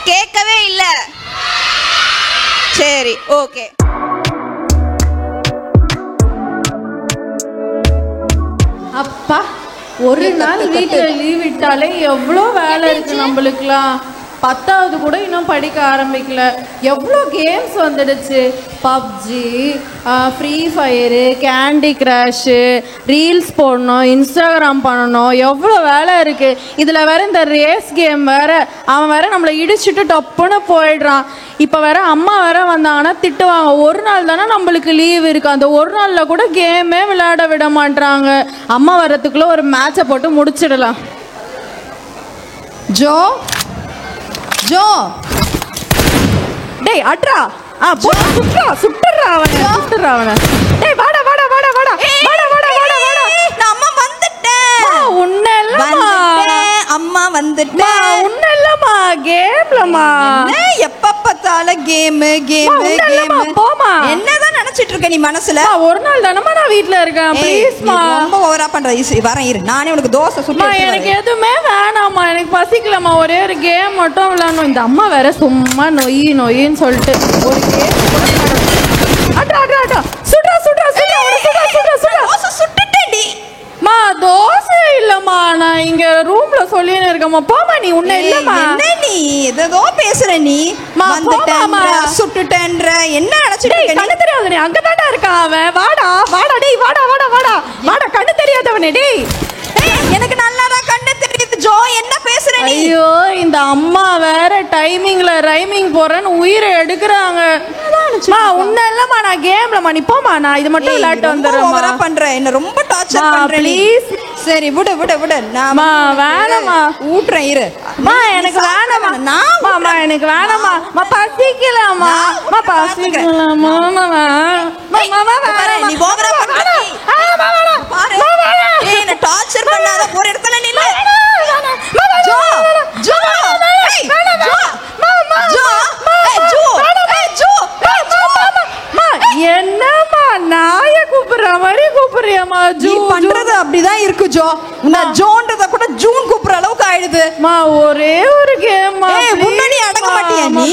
கேட்கவே இல்லை. சரி ஓகே. அப்பா ஒரு நாள் வீட்டில் லீவ் விட்டாலே எவ்வளோ வேலை இருக்கு நம்மளுக்குலாம். 10வது கூட இன்னும் படிக்க ஆரம்பிக்கல. எவ்வளோ கேம்ஸ் வந்துடுச்சு. PUBG, free fire, candy crash, reels போடணும், இன்ஸ்டாகிராம் பண்ணணும், எவ்வளோ வேலை இருக்குது. இதில் வேற இந்த ரேஸ் கேம் வேற. அவன் வேற நம்மளை இடிச்சுட்டு டப்புன்னு போயிடுறான். இப்போ வேற அம்மா வேற வந்தாங்கன்னா திட்டுவாங்க. ஒரு நாள் தானே நம்மளுக்கு லீவ் இருக்குது, அந்த ஒரு நாளில் கூட கேமே விளையாட விட மாட்டாங்க. அம்மா வர்றதுக்குள்ளே ஒரு மேட்சை போட்டு முடிச்சிடலாம். ஜோ ஜோ டேய் அட்ரா. சுட்டுறா அவனை. டேய் வாடா வாடா வாடா வாடா வாடா வாடா வாடா வாடா. நான் அம்மா வந்துட்டேன். உன்னெல்லாம் அம்மா வந்துட்டேன். உன்னெல்லாமா கேம்லமா எப்ப பார்த்தாலும் கேம் கேம் கேம். போமா. என்னதான் நினைச்சிட்டு இருக்க நீ மனசுல? ஒரு நாள் தானமா நான் வீட்ல இருக்கேன். ப்ளீஸ்மா. ரொம்ப ஓவரா பண்ற. வரேன் இரு, நானே உனக்கு தோசை சுட்டு. எனக்கு எதுவுமே வேணாம்மா, எனக்கு பசிக்கலம்மா. ஒரே ஒரு கேம் மட்டும் விளையாடணும். இந்த அம்மா வேற சும்மா நொயின்னு சொல்லிட்டு ஒரு கேம். அட்ரா அட்ரா அட்ரா. சுடுறா சுடுறா சுடுறா சுடுறா சுடுறா சுடுறா. தோசை சுட்டுட்டேடி. மா தோசை இல்லம்மா, நான் இங்க ரூம்ல சொல்லின்னு இருக்கேம்மா. போமா நீ. உன்ன இல்லம்மா. என்ன நீ ஏதோ பேசுற நீ? வந்துட்டேன்ற சுட்டுட்டேன்ற என்ன நினைச்சிட்டு இருக்க? கண்ணு தெரியாத நீ அங்கதான்டா இருக்கான் அவன். வாடா வாடா டேய் வாடா வாடா வாடா வாடா. கண்ணு தெரியாதவனே டேய். எனக்கு நல்லாதான் கண்ணு தெரியுது ஜோ. என்ன பேசுற நீ? ஐயோ இந்த அம்மா வேற டைமிங்ல ரைமிங் போறேன்னு உயிரை எடுக்கிறாங்க. உன்ன இல்லம்மா, நான் கேம்லமா. நீ போமா, நான் இது மட்டும் விளையாட்டு வந்துடுறேன். பண்றேன் என்ன ரொம்ப டார்ச்சர் பண்ற ப்ளீஸ். சரி விடு விடு விடு. நான் வேணாமா. ஊட்றேன் இரு. எனக்கு வேணாமா. மாமா எனக்கு வேணாமா. பசிக்கலாமா. பசிக்கலாமா. நீ ஓவரா பண்ற. பாரு என்ன டார்ச்சர் பண்ணாத. ஒரு இடத்துல நில்லு. ஜோ ஜோ ஏய் ஜோ மாமா ஜோ ஏய் ஜோ ஏய் ஜோ என்னம்மா நாய கூப்பிடுற மாதிரி கூப்பிடுறியம்மா? நீ பண்றது அப்படிதான் இருக்கு ஜோ. நான் ஜோன்றத கூட ஜூன் கூப்பிடுற அளவுக்கு ஆயிடுது. ஒரே ஒரு கேம். முன்னாடி அடங்க மாட்டியா நீ?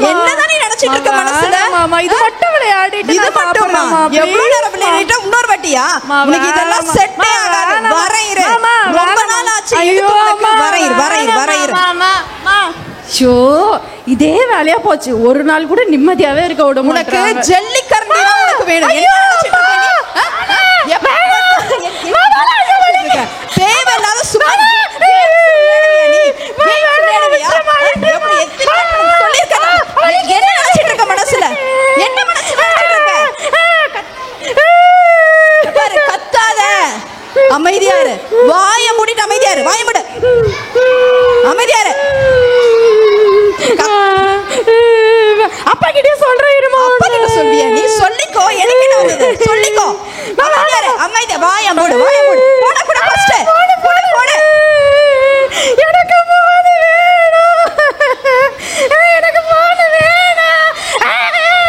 என்னதான் நீ நினைச்சிட்டு இருக்க மனசுல? இது மட்டும் விளையாடிட்டு இது மட்டும் எவ்வளவு நேரம் விளையாடிட்டா இன்னொரு வாட்டியா? உனக்கு இதெல்லாம் செட்டே ஆகாது. வரேன் இரு. ரொம்ப நாள் ஆச்சு. வரேன் இரு வரேன் இரு வரேன் இரு. ஷோ இதே வேலையா போச்சு. ஒரு நாள் கூட நிம்மதியாவே இருக்க விட உனக்கு ஜல்லிக்கரண்டி வேணும். என்ன நினைச்சிட்டு இருக்க நீ? தேவையில்லாத சும்மா என்ன நினைச்சிட்டு இருக்க மனசுல? என்ன மனசுல நினைச்சிட்டு இருக்க? பாரு, கத்தாத, அமைதியா இரு. வாய மூடிட்டு அமைதியா இரு. வாய மூடு, அமைதியா இரு. அப்பா கிட்டே சொல்றேன். அப்பா கிட்ட சொல்வியா? நீ சொல்லிக்கோ. எனக்கு என்ன வந்தது? சொல்லிக்கோ. அமைதியா இரு. அமைதியா வாய மூடு, வாய மூடு. போட கூட ஃபர்ஸ்ட் போடு, போடு. எனக்கு போன் வேணும். எனக்கு போன் வேணும்.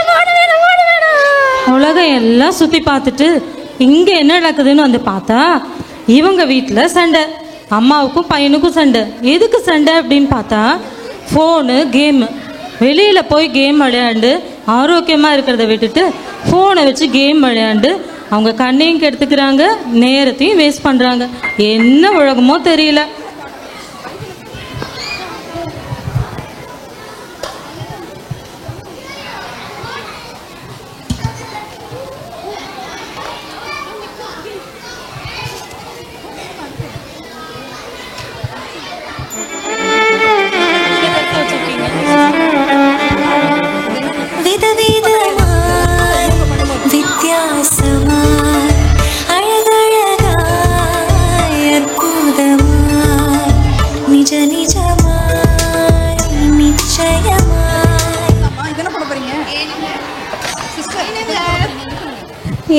போன் வேணும். உலகம் எல்லாம் சுற்றி பார்த்துட்டு இங்கே என்ன நடக்குதுன்னு வந்து பார்த்தா இவங்க வீட்டில் சண்டை, அம்மாவுக்கும் பையனுக்கும் சண்டை. எதுக்கு சண்டை அப்படின்னு பார்த்தா ஃபோனு, கேமு. வெளியில் போய் கேம் விளையாண்டு ஆரோக்கியமாக இருக்கிறத விட்டுட்டு ஃபோனை வச்சு கேம் விளையாண்டு அவங்க கண்ணையும் கெடுத்துக்கிறாங்க, நேரத்தையும் வேஸ்ட் பண்ணுறாங்க. என்ன உலகமோ தெரியல.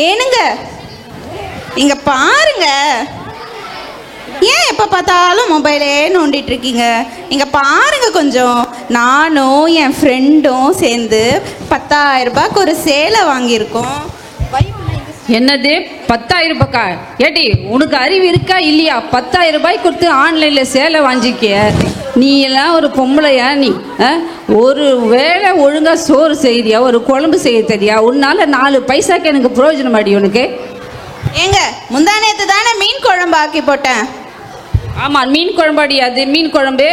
ஏனுங்க, இங்க பாருங்க, ஏன் எப்ப பார்த்தாலும் மொபைலே நோண்டிட்டு இருக்கீங்க? இங்க பாருங்க கொஞ்சம். நானும் என் ஃப்ரெண்டும் சேர்ந்து 10,000 ரூபாய்க்கு ஒரு சேலை வாங்கியிருக்கோம். என்னது 10,000 ரூபாய்க்கா? ஏடி உனக்கு அறிவு இருக்கா இல்லையா? 10,000 ரூபாய் கொடுத்து ஆன்லைன்ல சேலை வாங்கிக்கிய? நீ எல்லாம் ஒரு பொம்பளையா? நீ ஒரு வேளை ஒழுங்கா சோறு செய்யறியா? ஒரு குழம்பு செய்ய தெரியா? உன்னால 4 பைசாக்கு எனக்கு பிரயோஜனம் அடி உனக்கு. ஏங்க, முந்தா நேத்து தானே மீன் குழம்பு ஆக்கி போட்டேன். ஆமா, மீன் குழம்பாடி. அது மீன் குழம்பு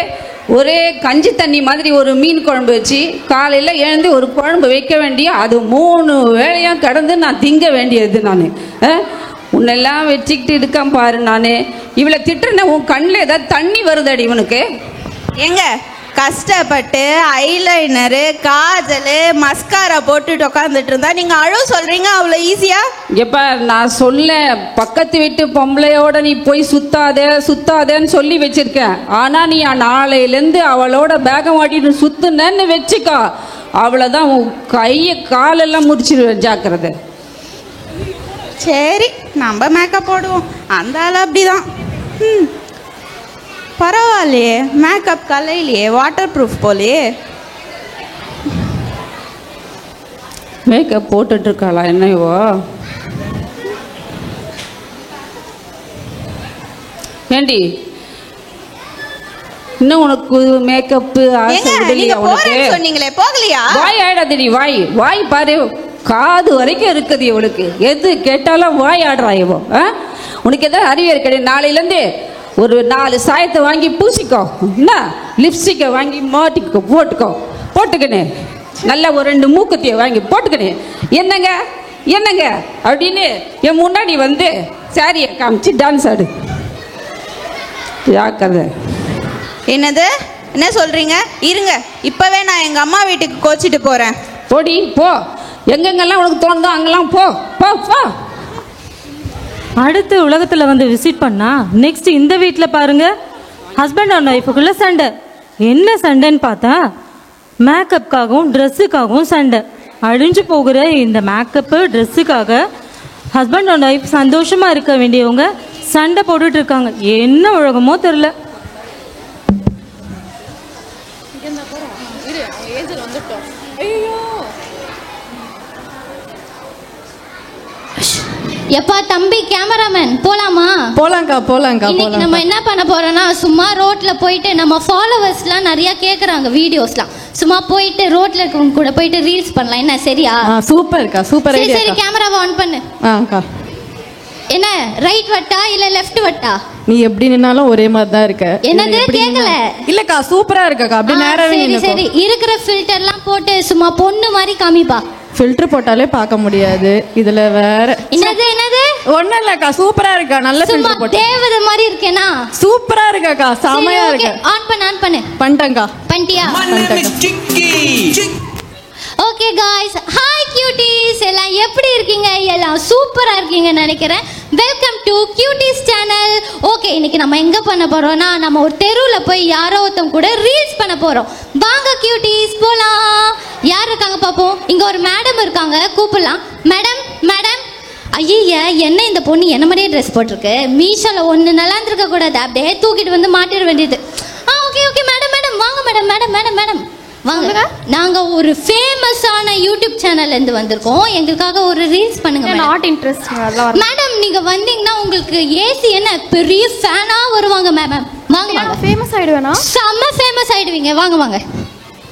ஒரே கஞ்சி தண்ணி மாதிரி ஒரு மீன் குழம்பு வச்சு காலையில் எழுந்து ஒரு குழம்பு வைக்க வேண்டிய, அது 3 வேளையாக கடந்து நான் திங்க வேண்டியது. நான் உன்னெல்லாம் வச்சுக்கிட்டு இருக்கான் பாரு. நான் இவளை திட்டுறேன்னா உன் கண்ணில் ஏதாவது தண்ணி வருதாடி இவனுக்கு? ஏங்க, கஷ்டப்பட்டு ஐலைனரு, காஜலு, மஸ்காரா போட்டுட்டு உட்காந்துட்டு இருந்தா நீங்க அழு சொல்றீங்க அவ்வளோ ஈஸியா? எப்ப நான் சொல்ல பக்கத்து வீட்டு பொம்பளையோட நீ போய் சுத்தாதேன்னு சொல்லி வச்சிருக்கேன். ஆனா நீ நாளையிலேருந்து அவளோட பேக மாட்டிட்டு சுத்துனன்னு வச்சுக்கோ, அவ்வளோதான். உன் கையை காலெல்லாம் முடிச்சிருவேன், ஜாக்கிரதை. சரி, நம்ம மேக்கப் போடுவோம். அந்த ஆள் அப்படிதான். பரவாயில்லையே, மேக்கப் கலையிலையே, வாட்டர் ப்ரூஃப் போலையே. மேக்கப் போட்டுட்டு இருக்காளா என்னவோ? ஏண்டி இன்னும் உனக்கு மேக்கப்பு ஆசை விடலையா உனக்கு? சொன்னீங்களே, போகலையா? வாய் ஆடாதடி, வாய் பாரு, காது வரைக்கும் இருக்குது இவளுக்கு. எது கேட்டாலும் வாய் ஆடுறா இவோ. உனக்கு எதாவது அறிவு கிடையாது? நாளையிலேருந்து ஒரு 4 சாயத்தை வாங்கி பூசிக்கோ, என்ன லிப்ஸ்டிக்கை வாங்கி மாட்டிக்கோ, போட்டுக்கணே. நல்ல ஒரு 2 மூக்குத்தியை வாங்கி போட்டுக்கணே. என்னங்க அப்படின்னு என் முன்னாடி வந்து சாரியை காமிச்சு டான்ஸ் ஆடு. யாக்கதை என்னது? என்ன சொல்றீங்க? இருங்க, இப்பவே நான் எங்க அம்மா வீட்டுக்கு கோச்சிட்டு போறேன். போடி போ, எங்கெங்கெல்லாம் உனக்கு தோணுதோ அங்கெல்லாம் போ. அடுத்து உலகத்தில் வந்து விசிட் பண்ணா நெக்ஸ்ட் இந்த வீட்டில் பாருங்க, ஹஸ்பண்ட் அண்ட் ஒய்ஃபுக்குள்ள சண்டை. என்ன சண்டைன்னு பார்த்தா மேக்கப்புக்காகவும் ட்ரெஸ்ஸுக்காகவும் சண்டை. அழிஞ்சு போகிற இந்த மேக்கப்பு ட்ரெஸ்ஸுக்காக ஹஸ்பண்ட் அண்ட் ஒய்ஃப் சந்தோஷமாக இருக்க வேண்டியவங்க சண்டை போட்டுட்டு இருக்காங்க. என்ன உலகமோ தெரில. எப்பா தம்பி கேமராமேன், போலாங்கா. இன்னைக்கு நம்ம என்ன பண்ண போறோம்னா, சும்மா ரோட்ல போயிட்டு நம்ம ஃபாலோவர்ஸ்லாம் நிறைய கேக்குறாங்க வீடியோஸ்லாம், சும்மா போயிட்டு ரோட்ல இருக்கவங்க கூட போயிட்டு ரீல்ஸ் பண்ணலாம். என்ன சரியா? சூப்பர்க்கா, சூப்பர் ஐடியா. சரி, கேமராவை ஆன் பண்ணு. என்ன ரைட் வட்டா இல்ல லெஃப்ட் வட்டா? நீ எப்படி நின்னாலும் ஒரே மாதிரி தான் இருக்க. என்னது கேக்கல? இல்லக்கா, சூப்பரா இருக்கக்கா. அப்படி நேராவே நின்னு. சரி, இருக்கிற ஃபில்டர்லாம் போட்டு சும்மா பொண்ணு மாதிரி காமிப்பா. ஃபில்டர் போட்டாலே பார்க்க முடியாது. இதுல வேற என்னது என்னது? ஒண்ணும் இல்லக்கா, சூப்பரா இருக்கா. நல்ல ஃபில்டர் போட்டு தேவதை மாதிரி இருக்கேனா? சூப்பரா இருக்காக்கா, செமையா இருக்கு. ஆன் பண்ணு. பண்ணிட்டேன்க்கா. பண்ணிட்டியா? ஓகே காய்ஸ், ஹாய் கியூட்டீஸ், எல்லாம் எப்படி இருக்கீங்க? எல்லாம் சூப்பரா இருக்கீங்க நினைக்கிறேன். Welcome to cuties channel. Okay, இன்னைக்கு நம்ம எங்க பண்ண போறோம்னா, நம்ம ஒரு தெருவில் போய் யாரோ ஒருத்தவங்க கூட ரீல்ஸ் பண்ண போறோம். வாங்க கியூட்டீஸ் போலாம். யார் இருக்காங்க பார்ப்போம். இங்க ஒரு மேடம் இருக்காங்க, கூப்பிடலாம். Madam madam. ஐயா, என்ன இந்த பொண்ணு என்ன மாதிரியே ட்ரெஸ் போட்டிருக்கு. மீஷோல ஒன்று நல்லா இருந்திருக்க கூடாது, அப்படியே தூக்கிட்டு வந்து மாட்டிட வேண்டியது. ஓகே ஓகே மேடம் மேடம், வாங்க மேடம் மேடம் மேடம் மேடம் வாங்க. நாங்க ஒரு ஃபேமஸான யூடியூப் சேனல்ல இருந்து வந்திருக்கோம். எங்களுக்காக ஒரு ரீல்ஸ் பண்ணுங்க. Not interest madam. நீங்க வந்தீங்கன்னா உங்களுக்கு ஏசி என்ன பெரிய ஃபேனா வருவாங்க மேம். வாங்க வாங்க. ஃபேமஸ் ஆயிடுவேனா? செம்ம ஃபேமஸ் ஆயிடுவீங்க. வாங்க வாங்க.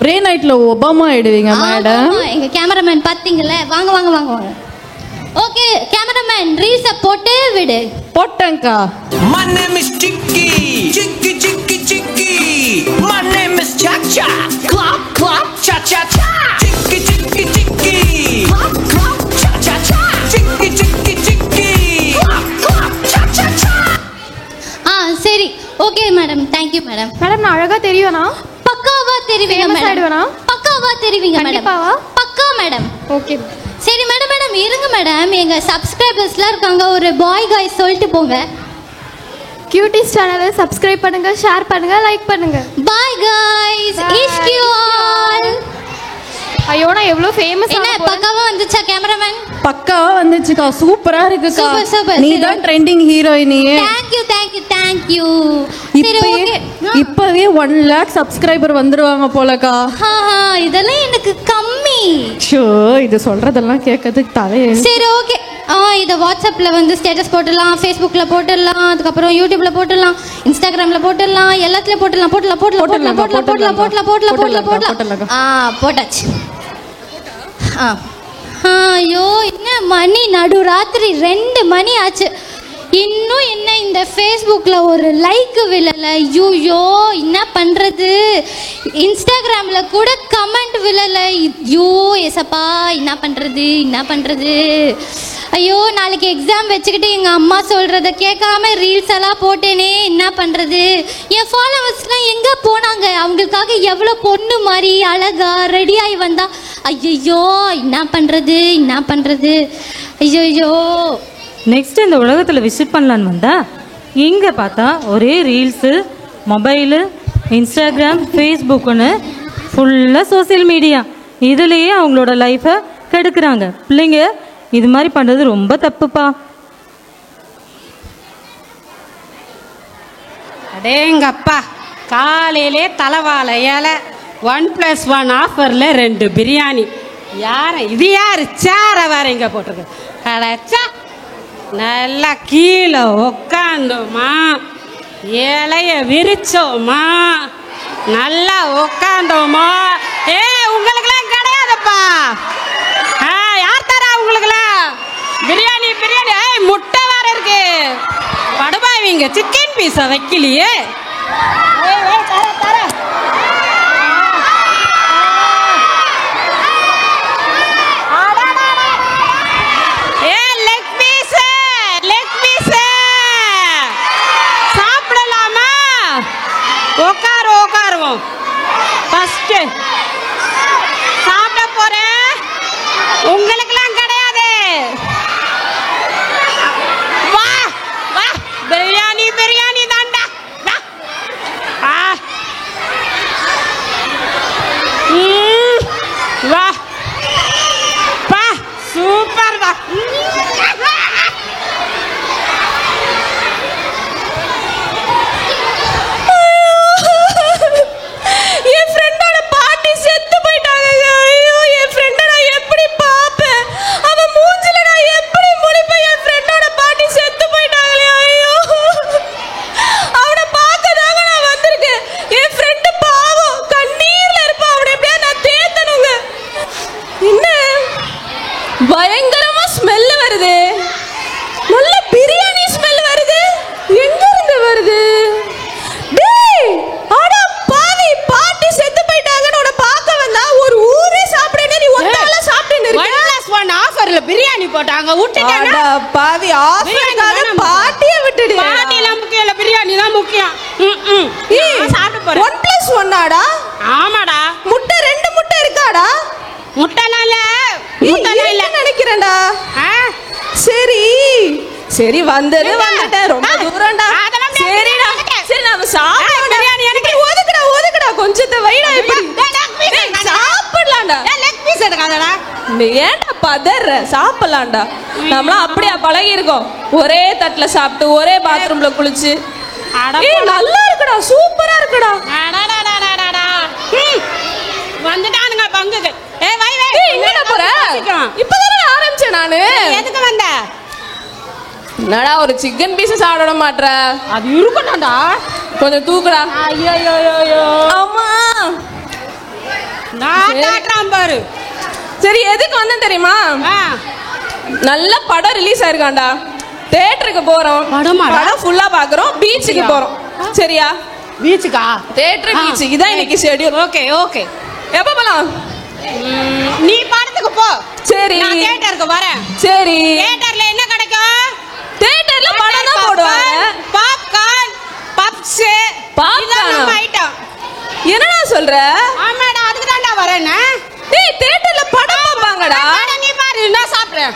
ரே நைட்ல ஒபாமா ஆயிடுவீங்க மேடம். எங்க கேமராமேன் பாத்தீங்கல்ல. வாங்க வாங்க வாங்க வாங்க. ஓகே கேமராமேன், ரீல்ஸ் போட்டு விடு. போட்டேன்க்கா. My name is Chicky. Chicky Chicky Chicky. My name is Cha Cha. Clap clap cha cha cha. Chicky Chicky Chicky. Clap clap cha cha cha. Chicky Chicky Chicky. Clap clap cha cha cha. சரி okay madam, thank you madam. Madam நான் அழகா தெரியுவேனா? பக்காவா தெரிவீங்க madam. பக்காவா தெரிவீங்க madam. பக்கா madam. Okay சரி madam madam இருங்க madam, எங்க சப்ஸ்கிரைபர்ஸ்லாம் இருக்காங்க, ஒரு பாய் காய்ஸ் சொல்லிட்டு போங்க. கியூட்டீஸ் சேனலை சப்ஸ்கிரைப் பண்ணுங்க, ஷேர் பண்ணுங்க, லைக் பண்ணுங்க. Bye guys, Ishq you all. ஐயோ நான் எவ்வளவு ஃபேமஸ். என்ன பக்காவா வந்துச்சா கேமராமேன்? பக்காவா வந்துச்சுக்கா, சூப்பரா இருக்குக்கா. Super super. நீ தான் ட்ரெண்டிங் ஹீரோயினியே. Thank you thank you thank you. இப்பவே 1 lakh சப்ஸ்கிரைபர் வந்துருவாங்க போலக்கா. இதெல்லாம் எனக்கு கம்மி. ஷோ, இது சொல்றதெல்லாம் கேட்கிறதுக்கு தலையே. சரி ஓகே, இதை வாட்ஸ்அப்ல வந்து ஸ்டேட்டஸ் போட்டுடலாம், ஃபேஸ்புக்ல போட்டுடலாம், அதுக்கப்புறம் யூடியூப்ல போட்டுடலாம், இன்ஸ்டாகிராம்ல போட்டுடலாம், எல்லாத்துலயும் போட்டுடலாம். போட்டாச்சு. ஐயோ என்ன மணி, நடு ராத்திரி 2 மணி ஆச்சு. இன்னும் என்ன இந்த ஃபேஸ்புக்கில் ஒரு லைக் விழலை. ஐயோ என்ன பண்ணுறது. இன்ஸ்டாகிராமில் கூட கமெண்ட் விழலை. ஐயோ எசப்பா என்ன பண்ணுறது. ஐயோ நாளைக்கு எக்ஸாம் வச்சுக்கிட்டு எங்கள் அம்மா சொல்கிறத கேட்காம ரீல்ஸ் எல்லாம் போட்டேனே, என்ன பண்ணுறது. என் ஃபாலோவர்ஸ்லாம் எங்கே போனாங்க? அவங்களுக்காக எவ்வளோ பொண்ணு மாதிரி அழகா ரெடியாகி வந்தா. ஐயோ என்ன பண்ணுறது. ஐயோ நெக்ஸ்ட் இந்த உலகத்தில் விசிட் பண்ணலான்னு வந்தா இங்கே பார்த்தா ஒரே ரீல்ஸு, மொபைலு, இன்ஸ்டாகிராம், ஃபேஸ்புக்குன்னு ஃபுல்லாக சோசியல் மீடியா. இதுலேயே அவங்களோட லைஃப்பை கெடுக்கிறாங்க. பிள்ளைங்க இது மாதிரி பண்ணுறது ரொம்ப தப்புப்பா. அடேங்கப்பா, காலையிலே தலைவாழை இலை 1+1 ஆஃபரில் 2 பிரியாணி. இது யார் சேர வேற இங்கே போட்டிருக்கு. கடைச்சா நல்லா கீழே உக்காந்தோமா, இலைய விரிச்சோமா, நல்லா உக்காந்தோமா. உங்களுக்கெல்லாம் கிடையாதுப்பா. யார் தரா உங்களுக்கெல்லாம் பிரியாணி? முட்டை வேற இருக்கு. படுபாவீங்க, சிக்கன் பீஸை வைக்கலையே. உட்காருவோம். ஃபர்ஸ்ட் சாப்பிட போறேன். உங்களுக்கெல்லாம் கிடையாது. வா வா, பிரியாணி தாண்டா. வா பா, சூப்பர் தான். என் ஃப்ரெண்டோட பாட்டு விட்டுட்டேனா? பாவி ஆஃபருக்காக பாட்டியை விட்டுடு. பாட்டிலாம் முக்கியம் இல்ல, பிரியாணி தான் முக்கியம். சாப்பிட்டு போறேன். 1+1 ஆடா? ஆமாடா. முட்டை 2 முட்டை இருக்காடா? முட்டைலாம் இல்ல, முட்டைலாம் இல்ல நினைக்கிறேன்டா. சரி சரி வந்தது வந்துட்டேன், ரொம்ப தூரம்டா. சரிடா சரி நாம சாப்பிடலாம். பிரியாணி எனக்கு ஒதுக்குடா கொஞ்சத்தை வைடா. இப்படி சாப்பிடலாம்டா. Leg piece எடுக்காதடா. ஏன்டா பதற? சாப்பிடலாம்டா. நம்மளாம் அப்படியா பழகி இருக்கோம், ஒரே தட்டுல சாப்பிட்டு ஒரே பாத்ரூம்ல குளிச்சு. நல்லா இருக்குடா, சூப்பரா இருக்குடா. வந்துட்டானுங்க பங்குக்கு. எங்கடா போற? இப்பதானே ஆரம்பிச்சேன் நானு. எதுக்கு வந்த? என்னடா ஒரு சிக்கன் பீஸ் சாப்பிட மாட்ற? அது இருக்கணும்டா. கொஞ்சம் தூக்குடா. ஐயோ அம்மா நான் காட்டுறேன் பாரு. சரி எதுக்கு வந்தேன் தெரியுமா? நல்ல படம் ரிலீஸ் ஆயிருக்காண்டா. தியேட்டருக்கு போறோம், படம் ஃபுல்லா பாக்குறோம், பீச்சுக்கு போறோம். சரியா? பீச்சுக்கா? தியேட்டர் பீச் இதான் இன்னைக்கு ஷெட்யூல். Okay okay. எப்ப போலாம்? நீ படத்துக்கு போ. சரி நான் தியேட்டருக்கு வரேன். சரி தியேட்டர்ல என்ன கிடைக்கும்? தியேட்டர்ல படம் தான் போடுவாங்க. Popcorn, puffs, popcorn item. என்னடா சொல்ற? ஆமாடா, அதுக்கு தான்டா வரேன்னா. டேய் தியேட்டர்ல படம் பாப்பாங்கடா. நீ பாரு, நான் சாப்பிடுறேன்.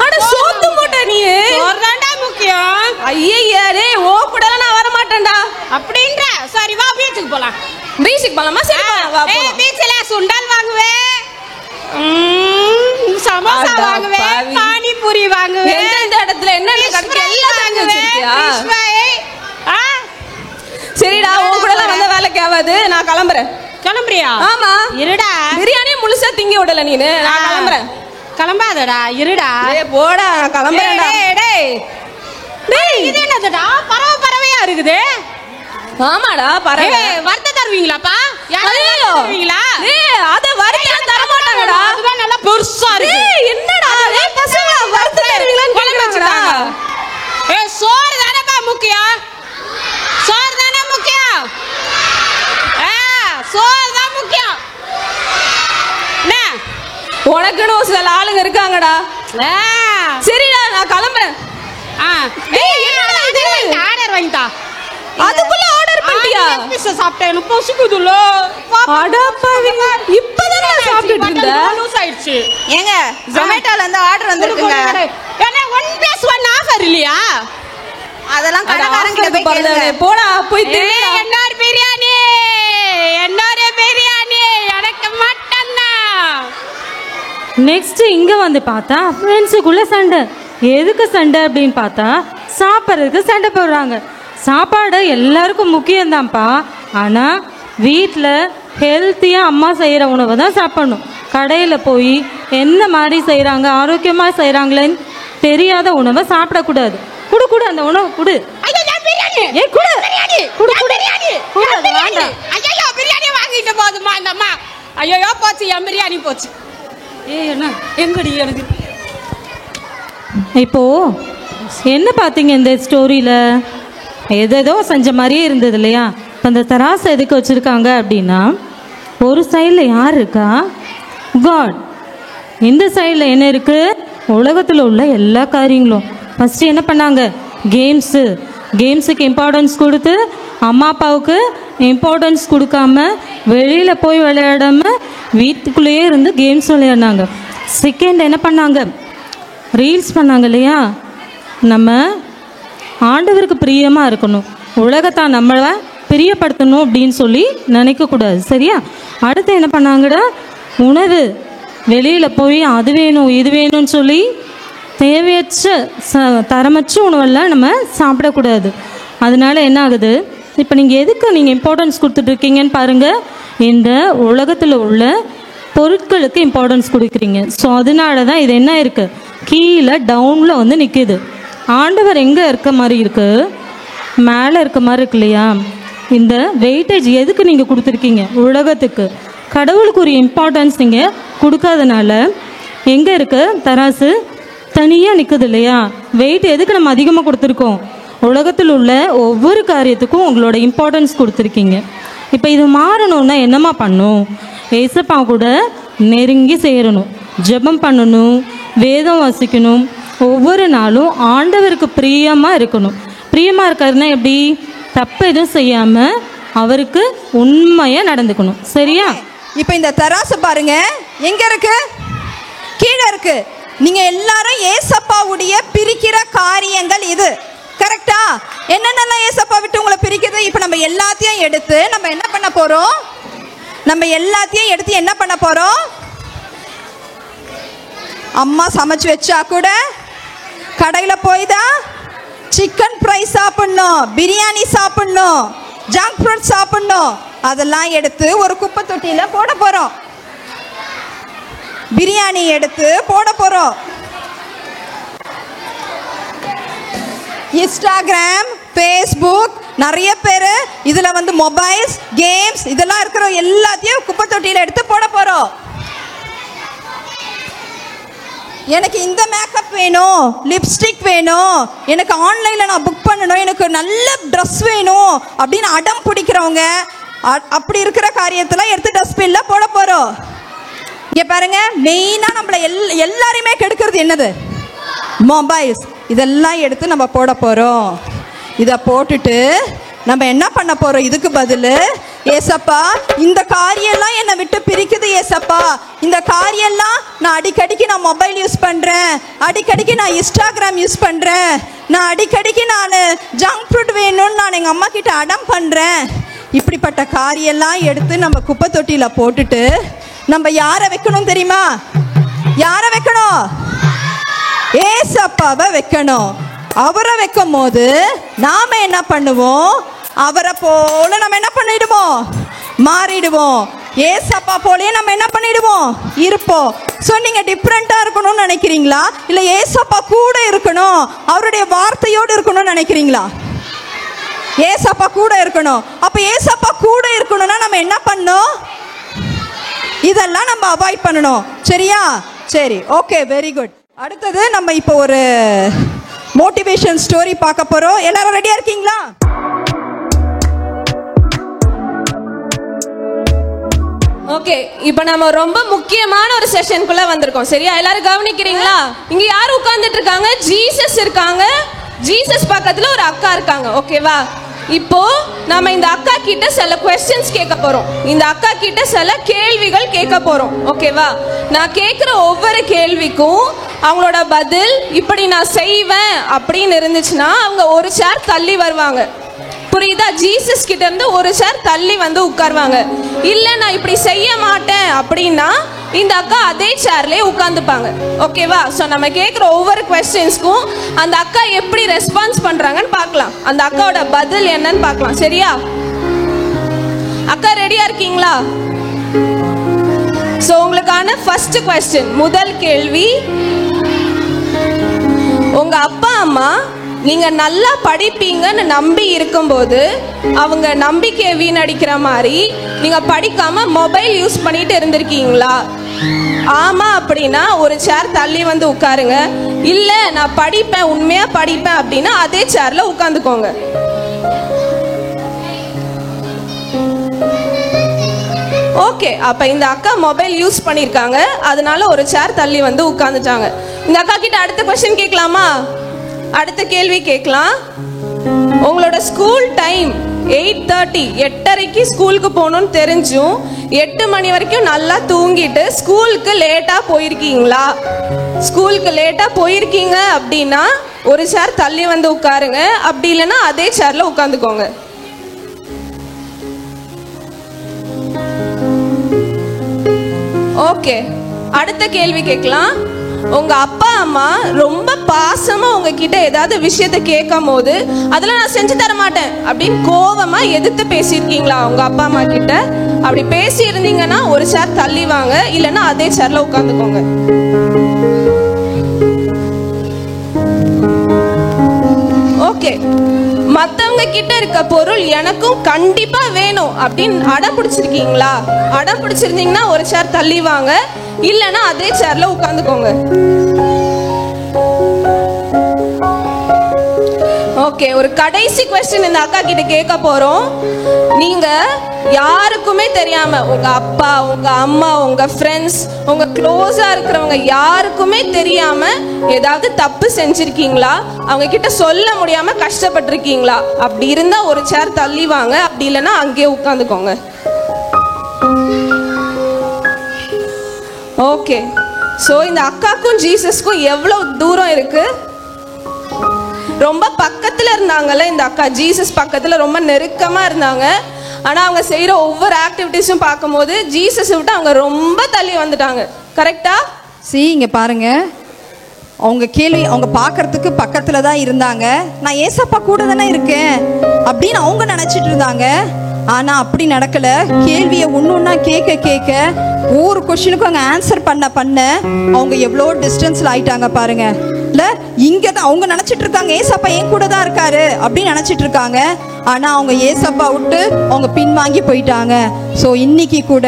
அட சோத்து மூட்டை நீ. சோறு தான்டா முக்கியம். ஐயய்யா டேய் ஓ கூட நான் வர மாட்டேன்டா. அப்படின்ற? சரி வா பீச்சுக்கு போலாம். பீச்சுக்கு போலாமா? சரி வா போலாம். பீச்ல சுண்டல் வாங்குவேன், சமோசா வாங்குவேன், பானிபூரி வாங்குவேன். எந்த இடத்துல என்ன கிடைக்கும் எல்லாம் வாங்குவேன். சரிடா உன் கூட வந்த வேலைக்கு ஆகாது, நான் கிளம்புறேன். கிளம்புறியா? ஆமா இருடா. பிரியாணி முழுசா திங்க விடல நீனு. நான் கிளம்புறேன். கிளம்பாதடா, இருடா. போடா நான் கிளம்புறேன்டா. டேய் இது என்னதுடா? பறவையா இருக்குது. ஆமாடா பறவை. வறுத்து தருவீங்களாப்பா? ஐயோ தருவீங்களா? ஏய் அத வறுத்து தர மாட்டாங்கடா. அதுதான் நல்லா பெருசா இருக்கு. ஏய் என்னடா ஏய் பசங்க வறுத்து தருவீங்களான்னு கேக்குறாங்கடா. ஏய் சோறு தானப்பா முக்கியம். சோறு தானே முக்கியம். சோறு தான் முக்கியம். என்ன உனக்குன்னு ஒரு சில ஆளுங்க இருக்காங்கடா. சரிடா நான் கிளம்புறேன். டேய் என்னடா இது? ஆர்டர் வாங்கிட்டா. அதுக்குள்ள ஆர்டர் பண்ணிட்டியா? பீஸ் சாப்பிட்டேன், எனக்கு பசிக்குதுல. அடப்பாவி இப்பதான் நான் சாப்பிட்டுட்டு இருந்தேன். லூஸ் ஆயிடுச்சு. ஏங்க ஜொமேட்டோல இருந்து ஆர்டர் வந்திருக்குங்க. என்ன 1+1 ஆஃபர் இல்லையா? அதெல்லாம் கடைக்காரங்க கிட்ட போய் கேளுங்க. போடா போய் தின்னுடா. என்னோட பிரியாணி, என்னோட பிரியாணி எனக்கு மட்டும் தான். நெக்ஸ்ட் இங்க வந்து பார்த்தா ஃப்ரெண்ட்ஸுக்குள்ள சண்டை. எதுக்கு சண்டை அப்படின்னு பார்த்தா சாப்பிட்றதுக்கு சண்டை போடுறாங்க. சாப்பாடு எல்லாருக்கும் முக்கியம்தான்ப்பா, ஆனால் வீட்டில் ஹெல்த்தியாக அம்மா செய்கிற உணவை தான் சாப்பிடணும். கடையில் போய் என்ன மாதிரி செய்கிறாங்க, ஆரோக்கியமாக செய்கிறாங்களேன்னு தெரியாத உணவை சாப்பிடக்கூடாது. குடு குடு அந்த உணவு குடு. பிரியாணி குடு குடு குடு பிரியாணி குடு. அது வேண்டாம். ஐயோ பிரியாணி வாங்கிட்டு போதுமா இந்த அம்மா. ஐயோ போச்சு என் பிரியாணி போச்சு. என்ன எங்கடி எனக்கு இப்போ என்ன பார்த்தீங்க இந்த ஸ்டோரியில்? ஏதேதோ செஞ்ச மாதிரியே இருந்தது இல்லையா? இப்போ அந்த தராசை எதுக்கு வச்சுருக்காங்க அப்படின்னா, ஒரு சைடில் யார் இருக்கா? காட். இந்த சைடில் என்ன இருக்குது? உலகத்தில் உள்ள எல்லா காரியங்களும். ஃபஸ்ட்டு என்ன பண்ணாங்க? கேம்ஸுக்கு இம்பார்ட்டன்ஸ் கொடுத்து அம்மா அப்பாவுக்கு இம்பார்ட்டன்ஸ் கொடுக்காம வெளியில் போய் விளையாடாமல் வீட்டுக்குள்ளேயே இருந்து கேம்ஸ் விளையாடினாங்க. செகண்ட் என்ன பண்ணாங்க? ரீல்ஸ் பண்ணாங்க இல்லையா? நம்ம ஆண்டவருக்கு பிரியமாக இருக்கணும், உலகத்தை நம்மளை பிரியப்படுத்தணும் அப்படின்னு சொல்லி நினைக்கக்கூடாது. சரியா? அடுத்து என்ன பண்ணாங்கடா? உணவு வெளியில் போய் அது வேணும் இது வேணும்னு சொல்லி தேவையற்ற தரமற்ற உணவெல்லாம் நம்ம சாப்பிடக்கூடாது. அதனால என்ன ஆகுது? இப்போ நீங்கள் எதுக்கு இம்பார்ட்டன்ஸ் கொடுத்துட்ருக்கீங்கன்னு பாருங்கள். இந்த உலகத்தில் உள்ள பொருட்களுக்கு இம்பார்ட்டன்ஸ் கொடுக்குறீங்க. ஸோ அதனால தான் இது என்ன இருக்குது? கீழே டவுனில் வந்து நிற்கிது. ஆண்டவர் எங்கே இருக்க மாதிரி இருக்குது? மேலே இருக்க மாதிரி இருக்கு இல்லையா? இந்த வெயிட்டேஜ் எதுக்கு நீங்கள் கொடுத்துருக்கீங்க? உலகத்துக்கு. கடவுளுக்கு ஒரு இம்பார்ட்டன்ஸ் நீங்கள் கொடுக்காதனால எங்கே இருக்கு? தராசு தனியாக நிற்குது இல்லையா? வெயிட் எதுக்கு நம்ம அதிகமாக கொடுத்துருக்கோம்? உலகத்தில் உள்ள ஒவ்வொரு காரியத்துக்கும் உங்களோட இம்பார்ட்டன்ஸ் கொடுத்துருக்கீங்க. இப்போ இது மாறணும்னா என்னம்மா பண்ணும்? ஏசப்பா கூட நெருங்கி சேரணும், ஜெபம் பண்ணணும், வேதம் வாசிக்கணும், ஒவ்வொரு நாளும் ஆண்டவருக்கு பிரியமாக இருக்கணும். பிரியமாக இருக்கிறதுனா எப்படி? தப்பு எதுவும் செய்யாமல் அவருக்கு உண்மையாக நடந்துக்கணும். சரியா? இப்போ இந்த தராசு பாருங்க, எங்க இருக்கு? கீழே இருக்கு. நீங்க எல்லாரும் ஏசப்பாவுடைய பிரிக்கிற காரியங்கள் இது. கரெக்டா? என்னென்னலாம் ஏசப்பா விட்டு உங்களை பிரிக்குது? இப்போ நம்ம எல்லாத்தையும் எடுத்து நம்ம என்ன பண்ண போறோம்? என்ன பண்ண போறோம்? அம்மா சமைச்சு வச்சா கூட கடையில் போய் தான் சிக்கன் ஃப்ரை சாப்பிடணும், பிரியாணி சாப்பிடணும், ஜங்க் ஃபுட் சாப்பிடணும். அதெல்லாம் எடுத்து ஒரு குப்பை தொட்டியில் போட போறோம். பிரியாணி எடுத்து போட போறோம். இன்ஸ்டாகிராம், ஃபேஸ்புக், நிறைய பேர் இதில் வந்து மொபைல்ஸ், கேம்ஸ் இதெல்லாம் இருக்கிற எல்லாத்தையும் குப்பை தொட்டியில் எடுத்து போட போறோம். எனக்கு இந்த மேக்கப் வேணும், லிப்ஸ்டிக் வேணும், எனக்கு ஆன்லைனில் நான் புக் பண்ணணும், எனக்கு நல்ல ட்ரெஸ் வேணும் அப்படின்னு அடம் பிடிக்கிறவங்க அப்படி இருக்கிற காரியத்தெல்லாம் எடுத்து டஸ்ட்பின்ல போட போறோம். இங்கே பாருங்க, மெயினாக நம்மளை எல்லாரையுமே கெடுக்கிறது என்னது? மொபைல்ஸ். இதெல்லாம் எடுத்து நம்ம போட போகிறோம். இதை போட்டுட்டு நம்ம என்ன பண்ண போகிறோம்? இதுக்கு பதில், ஏசப்பா இந்த காரியெல்லாம் என்னை விட்டு பிரிக்குது ஏசப்பா, இந்த காரியெல்லாம் நான் அடிக்கடிக்கு நான் மொபைல் யூஸ் பண்ணுறேன், அடிக்கடிக்கு நான் இன்ஸ்டாகிராம் யூஸ் பண்ணுறேன், நான் அடிக்கடிக்கு நான் ஜங்க் ஃபுட் வேணும்னு நான் எங்கள் அம்மா கிட்ட அடம் பண்ணுறேன். இப்படிப்பட்ட காரியெல்லாம் எடுத்து நம்ம குப்பை தொட்டியில் போட்டுட்டு நம்ம யாரை வைக்கணும் தெரியுமா? யாரை வைக்கணும்? ஏசப்பாவை வைக்கணும். அவரை வைக்கும் போது நாம என்ன பண்ணுவோம்? அவரை போல நம்ம என்ன பண்ணிடுவோம்? மாறிடுவோம். ஏசப்பா போலயே நம்ம என்ன பண்ணிடுவோம்? இருப்போம். ஸோ நீங்கள் டிஃப்ரெண்ட்டாக இருக்கணும்னு நினைக்கிறீங்களா, இல்லை ஏசப்பா கூட இருக்கணும், அவருடைய வார்த்தையோடு இருக்கணும்னு நினைக்கிறீங்களா? ஏசப்பா கூட இருக்கணும். அப்போ ஏசப்பா கூட இருக்கணும்னா நம்ம என்ன பண்ணணும்? இதெல்லாம் நம்ம அவாய்ட் பண்ணணும். சரியா? சரி, ஓகே, வெரி குட். அடுத்தது நம்ம இப்போ ஒரு மோட்டிவேஷன் ஸ்டோரி பார்க்க போறோம். எல்லாரும் ரெடியா இருக்கீங்களா? ஓகே, இப்போ நம்ம ரொம்ப முக்கியமான ஒரு செஷனுக்குள்ள வந்திருக்கோம். சரியா? எல்லாரும் கவனிக்கிறீங்களா? இங்க யார் உட்கார்ந்துட்டு இருக்காங்க? ஜீசஸ் இருக்காங்க. ஜீசஸ் பக்கத்துல ஒரு அக்கா இருக்காங்க. ஓகேவா? இப்போ நம்ம இந்த அக்கா கிட்ட சில क्वेश्चंस கேட்க போறோம். இந்த அக்கா கிட்ட சில கேள்விகள் கேட்க போறோம். ஓகேவா? நான் கேட்குற ஒவ்வொரு கேள்விக்கும் அவங்களோட பதில் இப்படி நான் செய்வேன் அப்படின்னு இருந்துச்சுன்னா அவங்க ஒரு சேர் தள்ளி வருவாங்க. புரியுதா? ஜீசஸ் கிட்ட இருந்து ஒரு சேர் தள்ளி வந்து உட்காருவாங்க. இல்ல நான் இப்படி செய்ய மாட்டேன் அப்படின்னா இந்த அக்கா அதே சேர்லயே உட்கார்ந்துப்பாங்க. ஓகேவா? ஸோ நம்ம கேட்குற ஒவ்வொரு क्वेश्चंसக்கும் அந்த அக்கா எப்படி ரெஸ்பான்ஸ் பண்றாங்கன்னு பார்க்கலாம். அந்த அக்காவோட பதில் என்னன்னு பார்க்கலாம். சரியா? அக்கா ரெடியா இருக்கீங்களா? ஸோ உங்களுக்கான ஃபர்ஸ்ட் क्वेश्चन, முதல் கேள்வி, உங்க அப்பா அம்மா நீங்க நல்லா படிப்பீங்கன்னு நம்பி இருக்கும்போது அவங்க நம்பிக்கையை வீணடிக்கிற மாதிரி நீங்க படிக்காம மொபைல் யூஸ் பண்ணிட்டு இருந்திருக்கீங்களா? ஆமா அப்படின்னா ஒரு சேர் தள்ளி வந்து உட்காருங்க. இல்ல நான் படிப்பேன், உண்மையா படிப்பேன் அப்படின்னா அதே சேர்ல உட்காந்துக்கோங்க. ஓகே, அப்ப இந்த அக்கா மொபைல் யூஸ் பண்ணிருக்காங்க, அதனால ஒரு சேர் தள்ளி வந்து உட்கார்ந்துட்டாங்க. இந்த அக்கா கிட்ட அடுத்த क्वेश्चन கேட்கலாமா? அடுத்த கேள்வி கேட்கலாம். உங்களோட ஸ்கூல் டைம் 8:30, 8:30க்கு ஸ்கூலுக்கு போகணும்னு தெரிஞ்சும் 8 மணி வரைக்கும் நல்லா தூங்கிட்டு ஸ்கூலுக்கு லேட்டா போயிருக்கீங்களா? ஸ்கூலுக்கு லேட்டா போயிருக்கீங்க அப்படின்னா ஒரு சேர் தள்ளி வந்து உட்காருங்க. அப்படி இல்லைன்னா அதே சேர்ல உட்காந்துக்கோங்க. ஓகே, அடுத்த கேள்வி கேட்கலாம். உங்க அப்பா அம்மா ரொம்ப பாசமா உங்ககிட்ட ஏதாவது விஷயத்தை கேட்கும் போது அதுல நான் செஞ்சு தர மாட்டேன் அப்படின்னு கோவமா எதிர்த்து பேசியிருக்கீங்களா உங்க அப்பா அம்மா கிட்ட? அப்படி பேசி இருந்தீங்கன்னா ஒரு சேர் தள்ளி வாங்க, இல்லைன்னா அதே சேர்ல உட்காந்துக்கோங்க. ஓகே, மத்தவங்க கிட்ட இருக்க பொருள் எனக்கும் கண்டிப்பா வேணும் அப்படின்னு அடம் பிடிச்சிருக்கீங்களா? அடம் பிடிச்சிருந்தீங்கன்னா ஒரு சேர் தள்ளி வாங்க, இல்லைன்னா அதே சேர்ல உட்காந்துக்கோங்க. ஓகே, ஓகே, ஒரு கடைசி கொஸ்டின் இந்த அக்கா கிட்ட கேட்க போறோம். நீங்க யாருக்குமே தெரியாம, உங்க அப்பா, உங்க அம்மா, உங்க ஃப்ரெண்ட்ஸ், உங்க க்ளோஸா இருக்கிறவங்க யாருக்குமே தெரியாம ஏதாவது தப்பு செஞ்சிருக்கீங்களா? அவங்க கிட்ட சொல்ல முடியாம கஷ்டப்பட்டிருக்கீங்களா? அப்படி இருந்தா ஒரு சேர் தள்ளி வாங்க, அப்படி இல்லைன்னா அங்கேயே உட்காந்துக்கோங்க. ஓகே, ஸோ இந்த அக்காக்கும் ஜீசஸ்க்கும் எவ்வளோ தூரம் இருக்கு? ரொம்ப பக்கத்தில் இருந்தாங்கல்ல இந்த அக்கா, ஜீசஸ் பக்கத்தில் ரொம்ப நெருக்கமாக இருந்தாங்க. ஆனால் அவங்க செய்கிற ஒவ்வொரு ஆக்டிவிட்டீஸும் பார்க்கும்போது ஜீசஸை விட்டு அவங்க ரொம்ப தள்ளி வந்துட்டாங்க. கரெக்டா? இங்கே பாருங்க, அவங்க கேள்வி, அவங்க பார்க்கறதுக்கு பக்கத்தில் தான் இருந்தாங்க. நான் ஏசப்பா கூட தானே இருக்கேன் அப்படின்னு அவங்க நினச்சிட்டு இருந்தாங்க. ஆனால் அப்படி நடக்கலை. கேள்வியை ஒன்று ஒன்றா கேட்க கேட்க ஒவ்வொரு கொஸ்டினுக்கும் அவங்க ஆன்சர் பண்ண அவங்க எவ்வளோ டிஸ்டன்ஸில் ஆயிட்டாங்க பாருங்க. இல்லை, இங்கே தான் அவங்க நினச்சிட்டு இருக்காங்க ஏசப்பா என் கூட தான் இருக்காரு அப்படின்னு நினச்சிட்டு இருக்காங்க. ஆனால் அவங்க ஏசப்பா விட்டு அவங்க பின்வாங்கி போயிட்டாங்க. ஸோ இன்னைக்கு கூட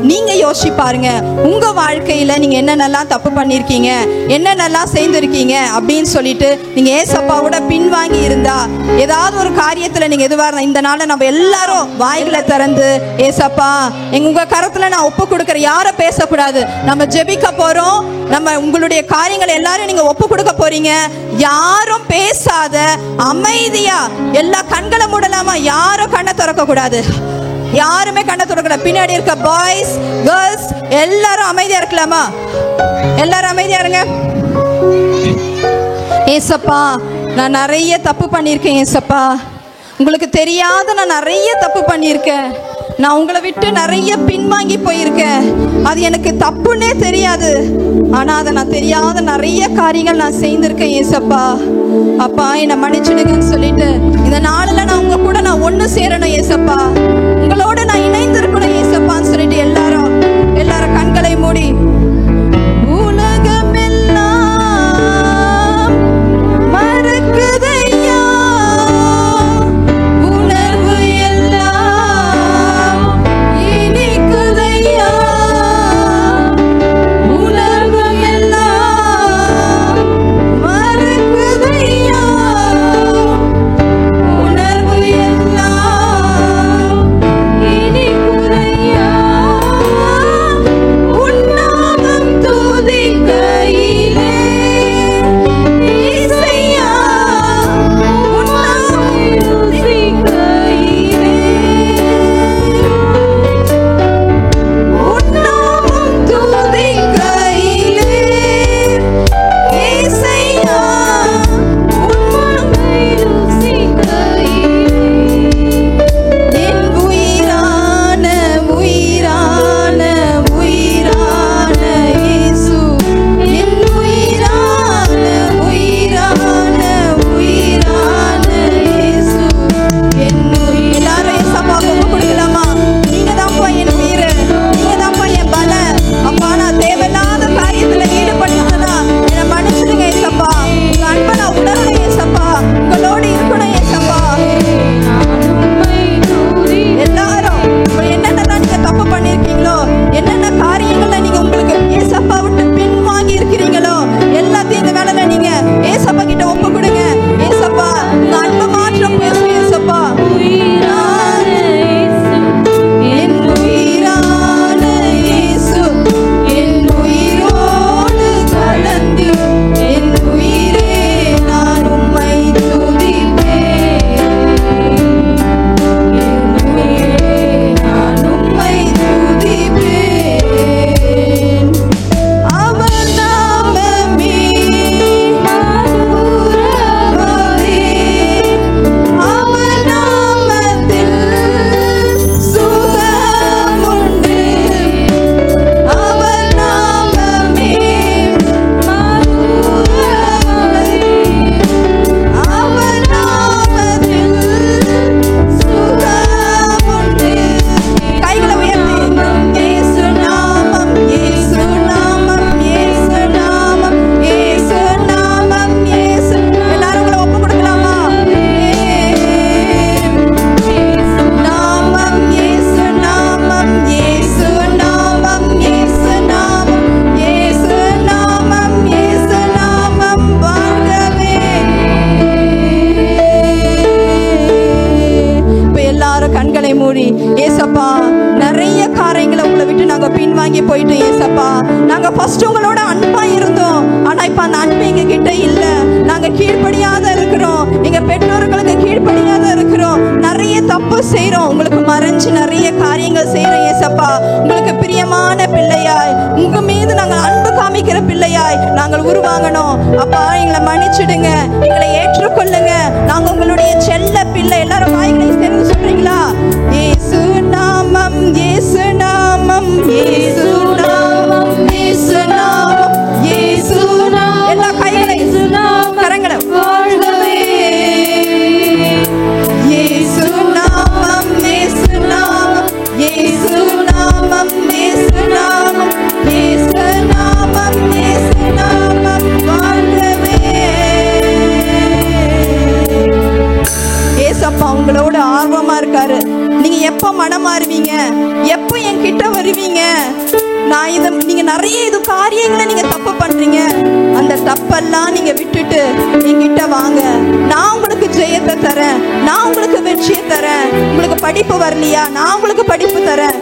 நீங்கள் யோசிச்சு பாருங்க, உங்கள் வாழ்க்கையில் நீங்கள் என்னென்னலாம் தப்பு பண்ணியிருக்கீங்க, என்னென்னலாம் செய்திருக்கீங்க அப்படின்னு சொல்லிட்டு நீங்கள் ஏசப்பாவோட பின்வாங்கி இருந்தா, ஏதாவது ஒரு காரியத்தில் நீங்கள் எதுவாக இருந்தால் இந்த நாளை நம்ம எல்லாரும் வாய்களை திறந்து ஏசப்பா உங்கள் கரத்தில் நான் ஒப்பு கொடுக்குறேன். யாரும் பேசக்கூடாது, நம்ம ஜெபிக்க போகிறோம். நம்ம உங்களுடைய காரியங்களை எல்லாரும் நீங்கள் ஒப்பு கொடுக்க போறீங்க. யாரும் பேசாத அமைதியா எல்லா கண்களை மூடலாமா? யாரும் கண்ணை திறக்க கூடாது, யாருமே கண்ணை திறக்கூடாது. பின்னாடி இருக்க பாய்ஸ் கேர்ள்ஸ் எல்லாரும் அமைதியா இருக்கலாமா? எல்லாரும் அமைதியா இருங்க. ஏசப்பா, நான் நிறைய தப்பு பண்ணியிருக்கேன் ஏசப்பா. உங்களுக்கு தெரியாத நான் நிறைய தப்பு பண்ணியிருக்கேன். நான் உங்களை விட்டு நிறைய பின்வாங்கி போயிருக்கேன். அது எனக்கு தப்புன்னே தெரியாது. ஆனால் அதை நான் தெரியாத நிறைய காரியங்கள் நான் செய்திருக்கேன் ஏசப்பா. அப்பா என்னை மன்னிச்சிடுங்கன்னு சொல்லிட்டு இந்த நாளில் நான் உங்க கூட நான் ஒன்று சேரணும் ஏசப்பா, உங்களோட நான் இணைந்திருக்கணும் ஏசப்பான்னு சொல்லிட்டு எல்லாரும் கண்களை மூடி கண்களை மூடி ஏசப்பா நிறைய காரியங்களை உங்களை விட்டு நாங்க பின்வாங்கி போயிட்டோம் ஏசப்பா. நாங்க ஃபர்ஸ்ட் உங்களோட அன்பா இருந்தோம், ஆனா இப்ப அந்த அன்பு எங்க கிட்ட இல்ல. நாங்க கீழ்ப்படியாத இருக்கிறோம், எங்க பெற்றோர்களுக்கு கீழ்ப்படியாத இருக்கிறோம், நிறைய தப்பு செய்யறோம், உங்களுக்கு மறைஞ்சு நிறைய காரியங்கள் செய்யறோம் ஏசப்பா. உங்களுக்கு பிரியமான பிள்ளையாய், உங்க மீது நாங்கள் அன்பு காமிக்கிற பிள்ளையாய் நாங்கள் உருவாங்கணும் அப்பா. எங்களை மன்னிச்சிடுங்க, எங்களை ஏற்றுக்கொள்ளுங்க. நாங்க உங்களுடைய செல்ல பிள்ளை. எல்லாரும் வாய்களை சேர்ந்து சொல்றீங்களா? இயேசு நாமம், இயேசு நாமம், இயேசு நாமம், இயேசு நாமம், இயேசு நாமம். எல்லா கைகளை கரங்களை வாழ்கவே. இயேசு நாமம், இயேசு நாமம், இயேசு நாமம், இயேசு நாமம், இயேசு நாமம், இயேசு நாமம் வாழ்கவே. ஏசப்பா உங்களோட ஆர்வமா இருக்காரு. நீங்க எப்ப மனம் மாறுவீங்க, எப்ப என் கிட்ட வருவீங்க? நான் இதை நீங்க நிறைய இது காரியங்களை நீங்க தப்பு பண்றீங்க, அந்த தப்பெல்லாம் நீங்க விட்டுட்டு என்கிட்ட வாங்க. நான் உங்களுக்கு ஜெயத்தை தரேன், நான் உங்களுக்கு வெற்றியை தரேன். உங்களுக்கு படிப்பு வரலையா, நான் உங்களுக்கு படிப்பு தரேன்.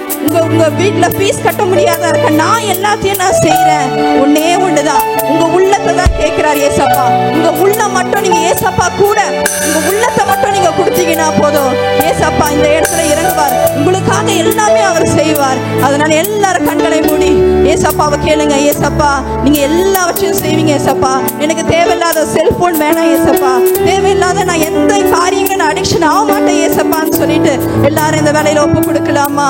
உங்க வீட்டுல ஃபீஸ் கட்ட முடியாத இருக்க, நான் எல்லாத்தையும் நான் செய்யறேன். ஒன்னே ஒண்ணுதான், உங்க உள்ளத்தை தான் கேட்கிறார் ஏசப்பா. உங்க உள்ள மட்டும் நீங்க ஏசப்பா கூட உங்க உள்ளத்தை மட்டும் நீங்க கொடுத்தீங்கன்னா போதும், ஏசப்பா இந்த இடத்துல இறங்குவார். உங்களுக்காக எல்லாமே அவர் செய்வார். அதனால எல்லாரும் கண்களை மூடி ஏசப்பாவை கேளுங்க. ஏசப்பா நீங்க எல்லாவற்றையும் செய்வீங்க ஏசப்பா. எனக்கு தேவையில்லாத செல்போன் வேணாம் ஏசப்பா, தேவையில்லாத நான் எந்த காரியங்களும் நான் அடிக்ஷன் ஆக மாட்டேன் ஏசப்பான்னு சொல்லிட்டு எல்லாரும் இந்த வேலையில ஒப்பு கொடுக்கலாமா?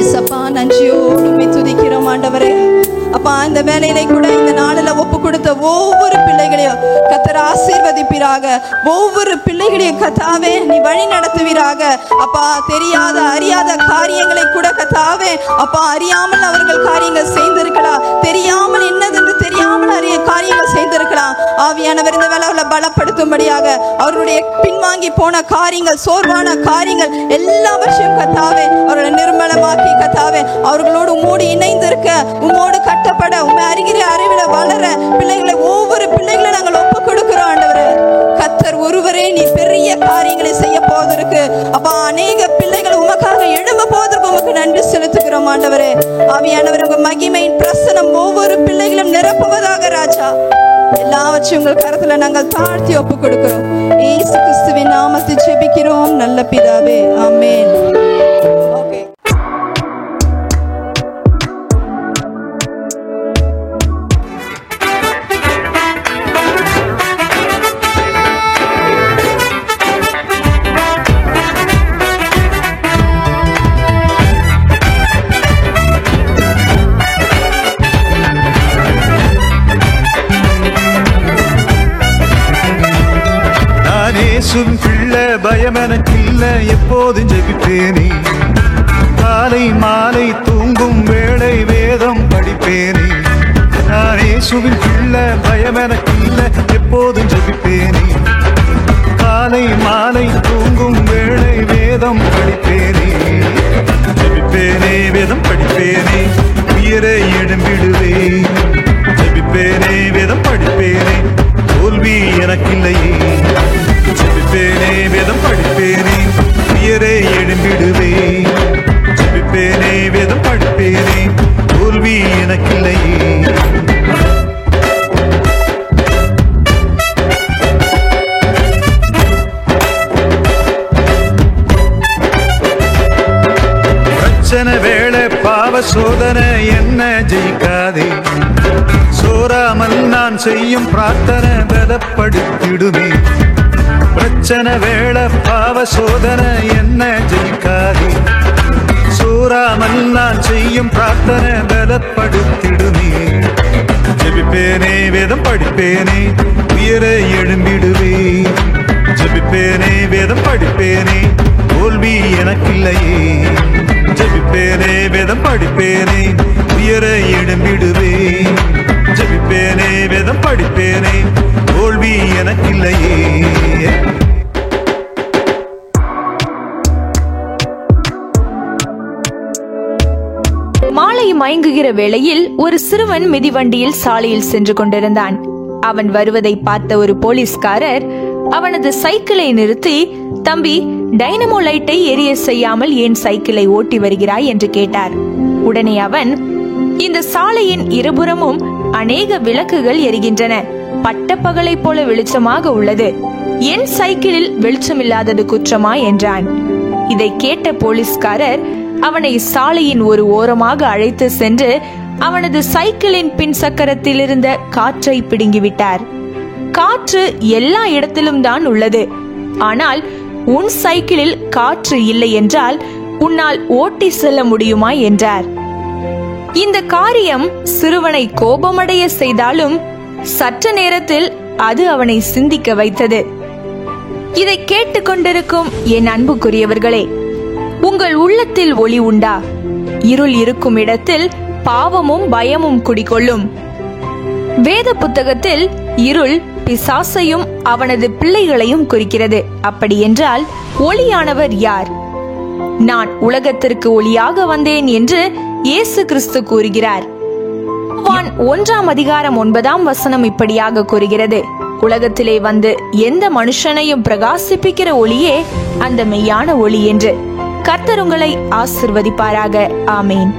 ஏசப்பா நன்றியோடு துதிக்கிறோம் ஆண்டவரே. அப்பா இந்த வேலையில கூட இந்த நாளில் ஒப்பு கொடுத்த ஒவ்வொரு பிள்ளைகளையும் கர்த்தர் ஆசீர்வதிப்பீராக. ஒவ்வொரு பிள்ளைகளையும் கர்த்தாவே நீ வழி நடத்துவீராக. அப்பா தெரியாத அறியாத காரியங்களை கூட கர்த்தாவே அப்பா அறியாமல் அவர்கள் காரியங்கள் செய்திருக்கலாம், தெரியாமல் என்னதென்று தெரியாமல் அறிய காரியங்கள் செய்திருக்கலாம். ஆவியானவர் இந்த வேலையில பலப்படுத்தும்படியாக அவர்களுடைய பின்வாங்கி போன காரியங்கள், சோர்வான காரியங்கள் எல்லாவற்றையும் கர்த்தாவே அவர்களை நிர்மலமாக்கி கர்த்தாவே அவர்களோடு உம்மோடு இணைந்திருக்க, உம்மோடு கட்டப்பட, உம்மை அறிகிற அறிவில வளர பிள்ளைகளை ஒவ்வொரு பிள்ளைகளை நாங்கள் ஒப்பு கொடுக்கிறோம் ஆண்டவரே. கர்த்தர் ஒருவரே நீ பெரிய காரியங்களை செய்ய போவதற்கு அப்பா அநேக பிள்ளைகள் உமக்காக எழும்ப போவதற்கு உமக்கு நன்றி செலுத்துகிறோம் ஆண்டவரே. ஆவியானவர் உங்க மகிமையின் பிரசனம் ஒவ்வொரு பிள்ளைகளும் நிரப்புவதாக ராஜா. எல்லாவற்றையும் உங்கள் கரத்துல நாங்கள் தாழ்த்தி ஒப்பு கொடுக்கிறோம். இயேசு கிறிஸ்துவின் நாமத்தில் ஜெபிக்கிறோம் நல்ல பிதாவே, ஆமென். ஓகே, இயேசுவின் பிள்ளை பயம் எனக்கில்ல, எப்போதும் ஜெபிப்பேனே. காலை மாலை தூங்கும் வேளை வேதம் படிப்பேனே. நான் இயேசுவின் பிள்ளை பயம் எனக்கில்ல, எப்போதும் ஜெபிப்பேனே. காலை மாலை தூங்கும் வேளை வேதம் படிப்பேனே. ஜெபிப்பேனே வேதம் படிப்பேனே, உயிரை எழும்பிடுவே. ஜெபிப்பேனே வேதம் படிப்பேனே, தோல்வி எனக்கில்லையே. ஜெபிப்பேனே வேதம் படிப்பேனே, உயிரை எழும்பிடுவே. ஜெபிப்பேனே வேதம் படிப்பேனே, தோல்வி எனக்கில்லையே. பிரச்சனை வேளை பாவ சோதனை என்ன ஜெயிக்காதே. சோராமல் நான் செய்யும் பிரார்த்தனை பலப்படுத்திடுமே. பிரச்சனை வேளை பாவ சோதனை என்ன ஜெயிக்காதே. சோராமல் நான் செய்யும் பிரார்த்தனை பலப்படுத்திடுமே. ஜெபிப்பேனே வேதம் படிப்பேனே, உயிரை எழும்பிடுவே. ஜெபிப்பேனே வேதம் படிப்பேனே, தோல்வி எனக்கில்லையே. ஜெபிப்பேனே வேதம் படிப்பேனே, உயிரை எழும்பிடுவே. ஜெபிப்பேனே வேதம் படிப்பேனே, தோல்வி எனக்கில்லையே. மாலை மயங்குகிற வேளையில் ஒரு சிறுவன் மிதிவண்டியில் சாலையில் சென்று கொண்டிருந்தான். அவன் வருவதை பார்த்த ஒரு போலீஸ்காரர் அவனது சைக்கிளை நிறுத்தி தம்பி, டைனமோ லைட்டை எரிய செய்யாமல் ஏன் சைக்கிளை ஓட்டி வருகிறாய் என்று கேட்டார். உடனே அவன், இந்த சாலையின் இருபுறமும் அநேக விளக்குகள் எரிகின்றன, பட்டப்பகலை போல வெளிச்சமாக உள்ளது, என் சைக்கிளில் வெளிச்சமில்லாதது குற்றமா என்றான். இதை கேட்ட போலீஸ்காரர் அவனை சாலையின் ஒரு ஓரமாக அழைத்து சென்று அவனது சைக்கிளின் பின் சக்கரத்தில் இருந்த காற்றை பிடுங்கிவிட்டார். காற்று எல்லா இடத்திலும் தான் உள்ளது, ஆனால் உன் சைக்கிளில் காற்று இல்லை என்றால் உன்னால் ஓட்டி செல்ல முடியுமா என்றார். இந்த காரியம் சிறுவனை கோபமடைய செய்தாலும் சற்று நேரத்தில் அது அவனை சிந்திக்க வைத்தது. இதை கேட்டுக்கொண்டிருக்கும் என் அன்புக்குரியவர்களே, உங்கள் உள்ளத்தில் ஒளி உண்டா? இருள் இருக்கும் இடத்தில் பாவமும் பயமும் குடிகொள்ளும். வேத புத்தகத்தில் இருள் பிசாசையும் அவனது பிள்ளைகளையும் குறிக்கிறது. அப்படி என்றால் ஒளியானவர் யார்? நான் உலகத்திற்கு ஒளியாக வந்தேன் என்று இயேசு கிறிஸ்து கூறுகிறார். யோவான் 1:9 இப்படியாக கூறுகிறது, உலகத்திலே வந்து எந்த மனுஷனையும் பிரகாசிப்பிக்கிற ஒளியே அந்த மெய்யான ஒளி என்று. கர்த்தர் உங்களை ஆசிர்வதிப்பாராக. ஆமேன்.